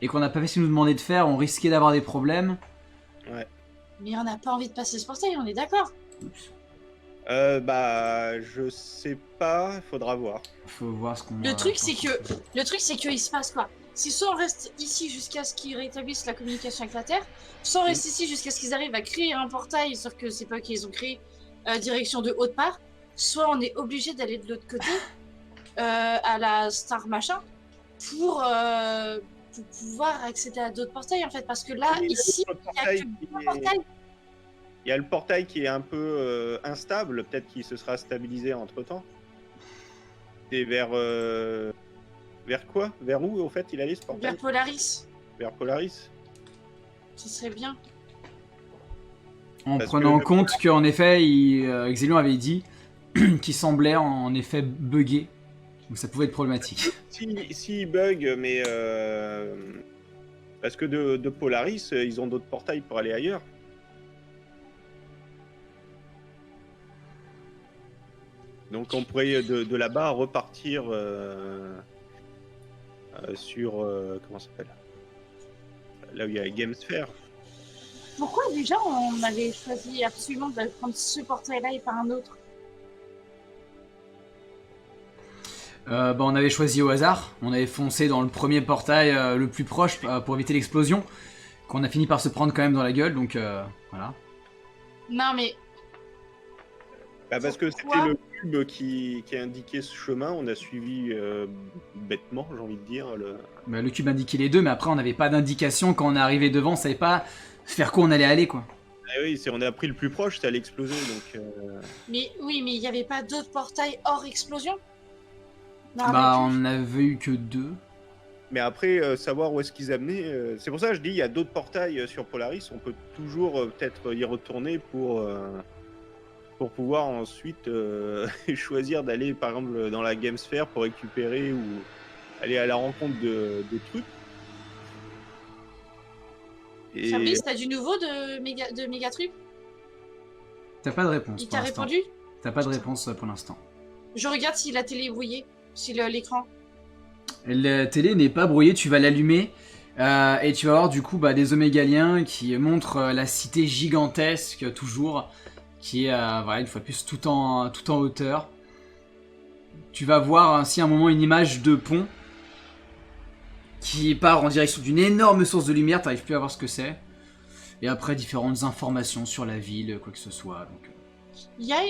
[SPEAKER 1] et qu'on n'a pas fait ce qu'il nous demandait de faire, on risquait d'avoir des problèmes.
[SPEAKER 3] Ouais.
[SPEAKER 2] Mais on n'a pas envie de passer ce portail, on est d'accord?
[SPEAKER 3] Je sais pas, il faudra voir.
[SPEAKER 1] Faut voir ce qu'on...
[SPEAKER 2] Le truc, c'est que il se passe quoi? Si soit on reste ici jusqu'à ce qu'ils rétablissent la communication avec la Terre, soit on reste ici jusqu'à ce qu'ils arrivent à créer un portail, sauf que c'est pas qu'ils ont créé direction de haute part, soit on est obligé d'aller de l'autre côté, à la Star Machin, pour pouvoir accéder à d'autres portails en fait, parce que là,
[SPEAKER 3] Oui,
[SPEAKER 2] ici, il n'y a que deux portails.
[SPEAKER 3] Il y a le portail qui est un peu instable, peut-être qu'il se sera stabilisé entre-temps. Et vers quoi? Vers où, au fait, il allait, ce portail?
[SPEAKER 2] Vers Polaris.
[SPEAKER 3] Vers Polaris.
[SPEAKER 2] Ce serait bien.
[SPEAKER 1] En
[SPEAKER 3] Parce
[SPEAKER 1] prenant en
[SPEAKER 3] que-
[SPEAKER 1] compte qu'en effet, Xélion avait dit qu'il semblait en effet bugger. Donc ça pouvait être problématique.
[SPEAKER 3] Si bug, mais... Parce que de Polaris, ils ont d'autres portails pour aller ailleurs. Donc on pourrait de là-bas repartir sur... comment ça s'appelle? Là où il y a Gamesphere.
[SPEAKER 2] Pourquoi déjà on avait choisi absolument de prendre ce portail-là et pas un autre?
[SPEAKER 1] On avait choisi au hasard. On avait foncé dans le premier portail le plus proche pour éviter l'explosion. Qu'on a fini par se prendre quand même dans la gueule, donc voilà.
[SPEAKER 2] Non mais
[SPEAKER 3] Parce que
[SPEAKER 2] Pourquoi
[SPEAKER 3] c'était le cube qui indiquait ce chemin, on a suivi bêtement, j'ai envie de dire.
[SPEAKER 1] Le cube indiquait les deux, mais après on n'avait pas d'indication quand on est arrivé devant, on savait pas vers quoi on allait aller quoi.
[SPEAKER 3] Ah oui, on a pris le plus proche, ça allait exploser, donc...
[SPEAKER 2] mais oui, mais il n'y avait pas d'autres portails hors explosion? Non,
[SPEAKER 1] On avait eu que 2.
[SPEAKER 3] Mais après, savoir où est-ce qu'ils amenaient... C'est pour ça que je dis, il y a d'autres portails sur Polaris, on peut toujours peut-être y retourner pour pouvoir ensuite choisir d'aller par exemple dans la Gamesphere pour récupérer ou aller à la rencontre de trucs. Et
[SPEAKER 2] Fabrice, t'as du nouveau de Megatrip?
[SPEAKER 1] T'as pas de réponse.
[SPEAKER 2] Il
[SPEAKER 1] pour
[SPEAKER 2] t'a
[SPEAKER 1] l'instant.
[SPEAKER 2] répondu?
[SPEAKER 1] T'as pas de réponse pour l'instant.
[SPEAKER 2] Je regarde si la télé est brouillée, si l'écran.
[SPEAKER 1] La télé n'est pas brouillée, tu vas l'allumer et tu vas avoir du coup des omégaliens qui montrent la cité gigantesque toujours, qui est une fois de plus tout en hauteur. Tu vas voir ainsi à un moment une image de pont qui part en direction d'une énorme source de lumière, t'arrives plus à voir ce que c'est. Et après, différentes informations sur la ville, quoi que ce soit. Donc,
[SPEAKER 2] Il y a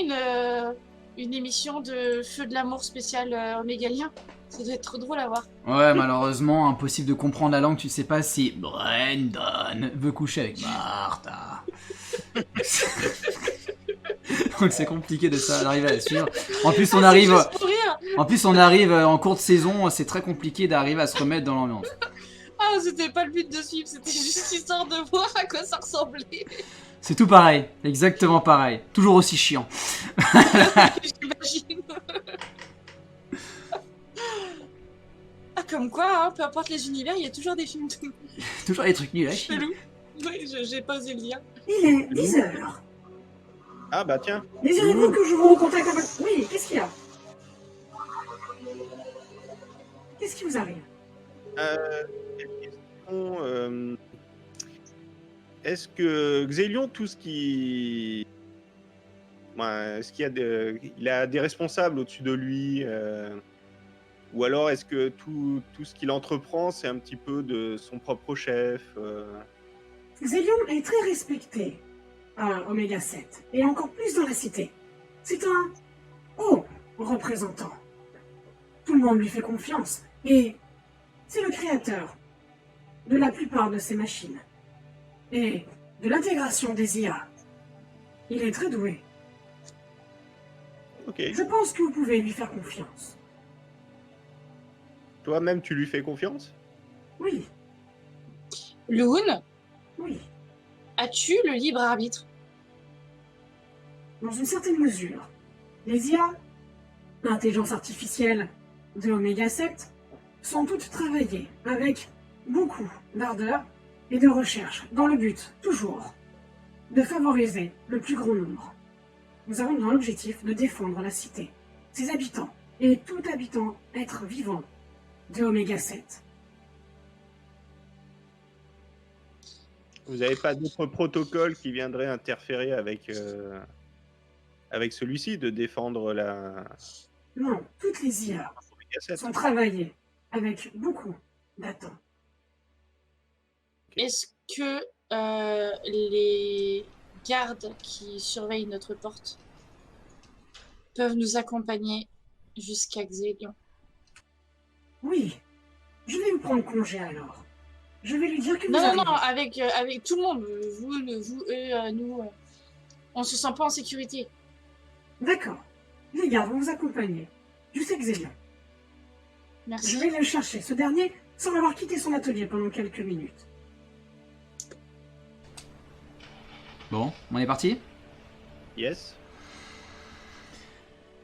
[SPEAKER 2] une émission de Feu de l'amour spécial Omégalien. Ça doit être trop drôle à voir.
[SPEAKER 1] ouais, malheureusement, impossible de comprendre la langue. Tu sais pas si Brandon veut coucher avec Martha. Donc c'est compliqué d'arriver à la suivre. En plus, on arrive...
[SPEAKER 2] C'est juste pour rire.
[SPEAKER 1] En plus, on arrive en cours de saison, c'est très compliqué d'arriver à se remettre dans l'ambiance.
[SPEAKER 2] Ah, c'était pas le but de suivre, c'était juste histoire de voir à quoi ça ressemblait.
[SPEAKER 1] C'est tout pareil, exactement pareil. Toujours aussi chiant.
[SPEAKER 2] J'imagine. Ah, comme quoi, hein, peu importe les univers, il y a toujours des films de
[SPEAKER 1] Toujours les trucs nuls à chier.
[SPEAKER 2] chelou. Oui, j'ai pas osé le dire.
[SPEAKER 4] Il est 10 heures.
[SPEAKER 3] Ah bah tiens.
[SPEAKER 4] Désirez-vous que je vous recontacte avec... Oui, qu'est-ce qu'il y a? Qu'est-ce qui vous arrive?
[SPEAKER 3] Question, est-ce que Xélion, tout ce qui... Ouais, est-ce qu'il y a il a des responsables au-dessus de lui ou alors est-ce que tout ce qu'il entreprend, c'est un petit peu de son propre chef
[SPEAKER 4] Xélion est très respecté à Oméga 7, et encore plus dans la cité. C'est un haut représentant. Tout le monde lui fait confiance, et c'est le créateur de la plupart de ces machines, et de l'intégration des IA. Il est très doué.
[SPEAKER 3] Ok.
[SPEAKER 4] Je pense que vous pouvez lui faire confiance.
[SPEAKER 3] Toi-même, tu lui fais confiance?
[SPEAKER 4] Oui,
[SPEAKER 2] Loon,
[SPEAKER 4] oui,
[SPEAKER 2] as-tu le libre arbitre?
[SPEAKER 4] dans une certaine mesure. Les IA, l'intelligence artificielle de Oméga 7, sont toutes travaillées avec beaucoup d'ardeur et de recherche, dans le but, toujours, de favoriser le plus grand nombre. Nous avons dans l'objectif de défendre la cité, ses habitants, et tout habitant être vivant de Oméga 7.
[SPEAKER 3] Vous n'avez pas d'autres protocoles qui viendraient interférer avec celui-ci, de défendre la
[SPEAKER 4] Non, toutes les IA
[SPEAKER 3] Oméga 7?
[SPEAKER 4] sont travaillées avec beaucoup d'attentes.
[SPEAKER 2] Est-ce que les gardes qui surveillent notre porte peuvent nous accompagner jusqu'à Xélion?
[SPEAKER 4] Oui, je vais vous prendre congé alors. Je vais lui dire que vous
[SPEAKER 2] Non,
[SPEAKER 4] arrivez.
[SPEAKER 2] non, avec tout le monde. Vous, eux, nous. On se sent pas en sécurité.
[SPEAKER 4] D'accord. Les gardes vont vous accompagner. Jusqu'à Xélion.
[SPEAKER 2] Merci.
[SPEAKER 4] Je vais le chercher. Ce dernier semble avoir quitté son atelier pendant quelques minutes.
[SPEAKER 1] Bon, on est parti?
[SPEAKER 3] Yes.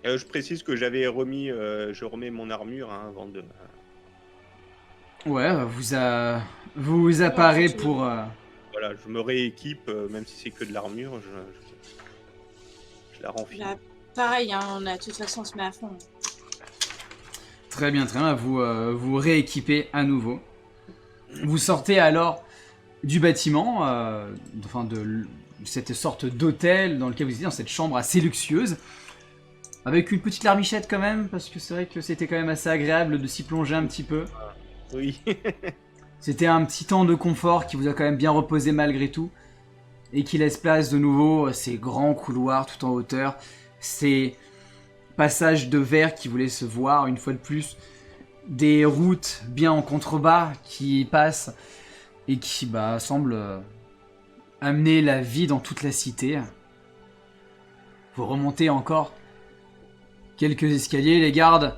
[SPEAKER 3] Je précise que j'avais remis, je remets mon armure hein, avant de.
[SPEAKER 1] Ouais, vous apparaît
[SPEAKER 2] c'est
[SPEAKER 1] pour...
[SPEAKER 3] Voilà, je me rééquipe, même si c'est que de l'armure, je la renfile.
[SPEAKER 2] Bah, pareil, hein, de toute façon, on se met à fond.
[SPEAKER 1] Très bien, vous rééquipez à nouveau. Vous sortez alors du bâtiment, enfin de cette sorte d'hôtel dans lequel vous étiez, dans cette chambre assez luxueuse, avec une petite larmichette quand même, parce que c'est vrai que c'était quand même assez agréable de s'y plonger un petit peu.
[SPEAKER 3] Oui.
[SPEAKER 1] C'était un petit temps de confort qui vous a quand même bien reposé malgré tout, et qui laisse place de nouveau à ces grands couloirs tout en hauteur, ces passages de verre qui vous laissent voir une fois de plus, des routes bien en contrebas qui passent et qui semblent amener la vie dans toute la cité. Vous remontez encore quelques escaliers, les gardes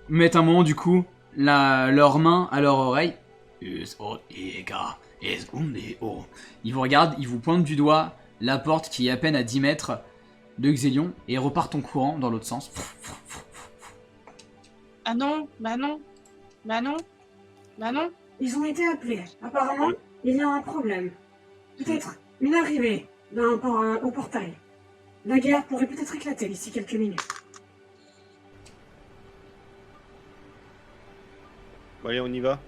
[SPEAKER 1] mettent un moment du coup leurs mains à leur oreille. Ils vous regardent, ils vous pointent du doigt la porte qui est à peine à 10 mètres de Xélion et repartent en courant dans l'autre sens.
[SPEAKER 2] Ah non, bah non, bah non, bah non.
[SPEAKER 4] Ils ont été appelés. Apparemment, il y a un problème. Peut-être une arrivée au portail. La guerre pourrait peut-être éclater d'ici quelques minutes.
[SPEAKER 3] Bon, allez, on y va.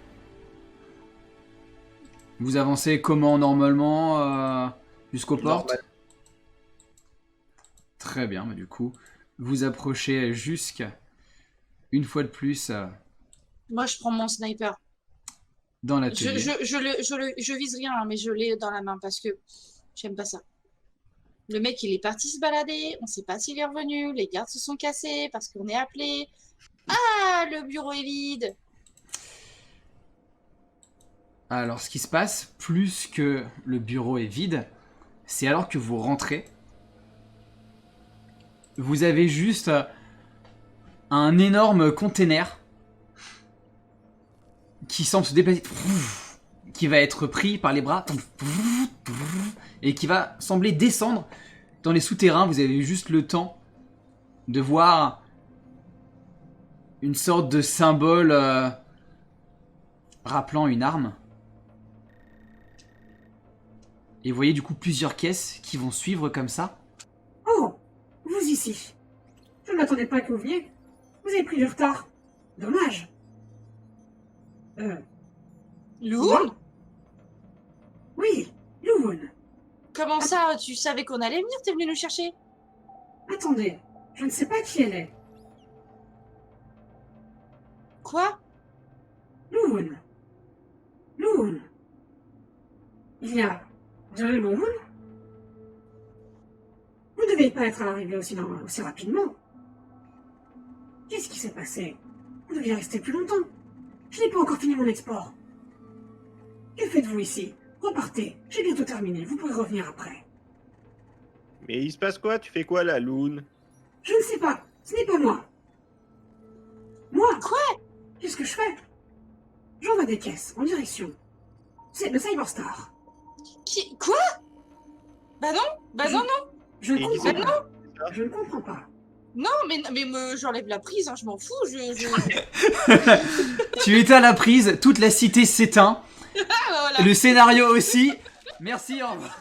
[SPEAKER 1] Vous avancez comment normalement jusqu'aux portes?
[SPEAKER 3] Normal.
[SPEAKER 1] Très bien, du coup, vous approchez jusqu'à, une fois de plus,
[SPEAKER 2] Moi, je prends mon sniper.
[SPEAKER 1] dans l'atelier.
[SPEAKER 2] Je vise rien, hein, mais je l'ai dans la main parce que j'aime pas ça. Le mec, il est parti se balader, on sait pas s'il est revenu, les gardes se sont cassés parce qu'on est appelé. Ah, le bureau est vide.
[SPEAKER 1] Alors, ce qui se passe, plus que le bureau est vide, c'est alors que vous rentrez. Vous avez juste un énorme container qui semble se déplacer, qui va être pris par les bras et qui va sembler descendre dans les souterrains. Vous avez juste le temps de voir une sorte de symbole rappelant une arme. Et vous voyez du coup plusieurs caisses qui vont suivre comme ça.
[SPEAKER 4] Oh, vous ici. Je ne m'attendais pas que vous veniez. Vous avez pris du retard. Dommage.
[SPEAKER 2] Loun?
[SPEAKER 4] Oui, Loun.
[SPEAKER 2] Comment ça, tu savais qu'on allait venir? T'es venu nous chercher?
[SPEAKER 4] Attendez, je ne sais pas qui elle est.
[SPEAKER 2] Quoi?
[SPEAKER 4] Loun. Loun. Il y a de Loun. Vous ne devez pas être arrivé aussi rapidement. Qu'est-ce qui s'est passé? Vous deviez rester plus longtemps. Je n'ai pas encore fini mon export. Que faites-vous ici? Repartez. J'ai bientôt terminé. Vous pourrez revenir après.
[SPEAKER 3] Mais il se passe quoi? Tu fais quoi là, Loon?
[SPEAKER 4] Je ne sais pas. Ce n'est pas moi. Moi?
[SPEAKER 2] Quoi?
[SPEAKER 4] Qu'est-ce que je fais? J'envoie des caisses en direction. C'est le Cyberstar.
[SPEAKER 2] Quoi? Bah non.
[SPEAKER 4] Je ne
[SPEAKER 3] Et
[SPEAKER 4] comprends
[SPEAKER 3] qui
[SPEAKER 4] pas. Je ne comprends pas.
[SPEAKER 2] Non, mais j'enlève la prise, hein, je m'en fous.
[SPEAKER 1] Tu éteins la prise, toute la cité s'éteint.
[SPEAKER 2] Ah, voilà.
[SPEAKER 1] Le scénario aussi. Merci, au revoir.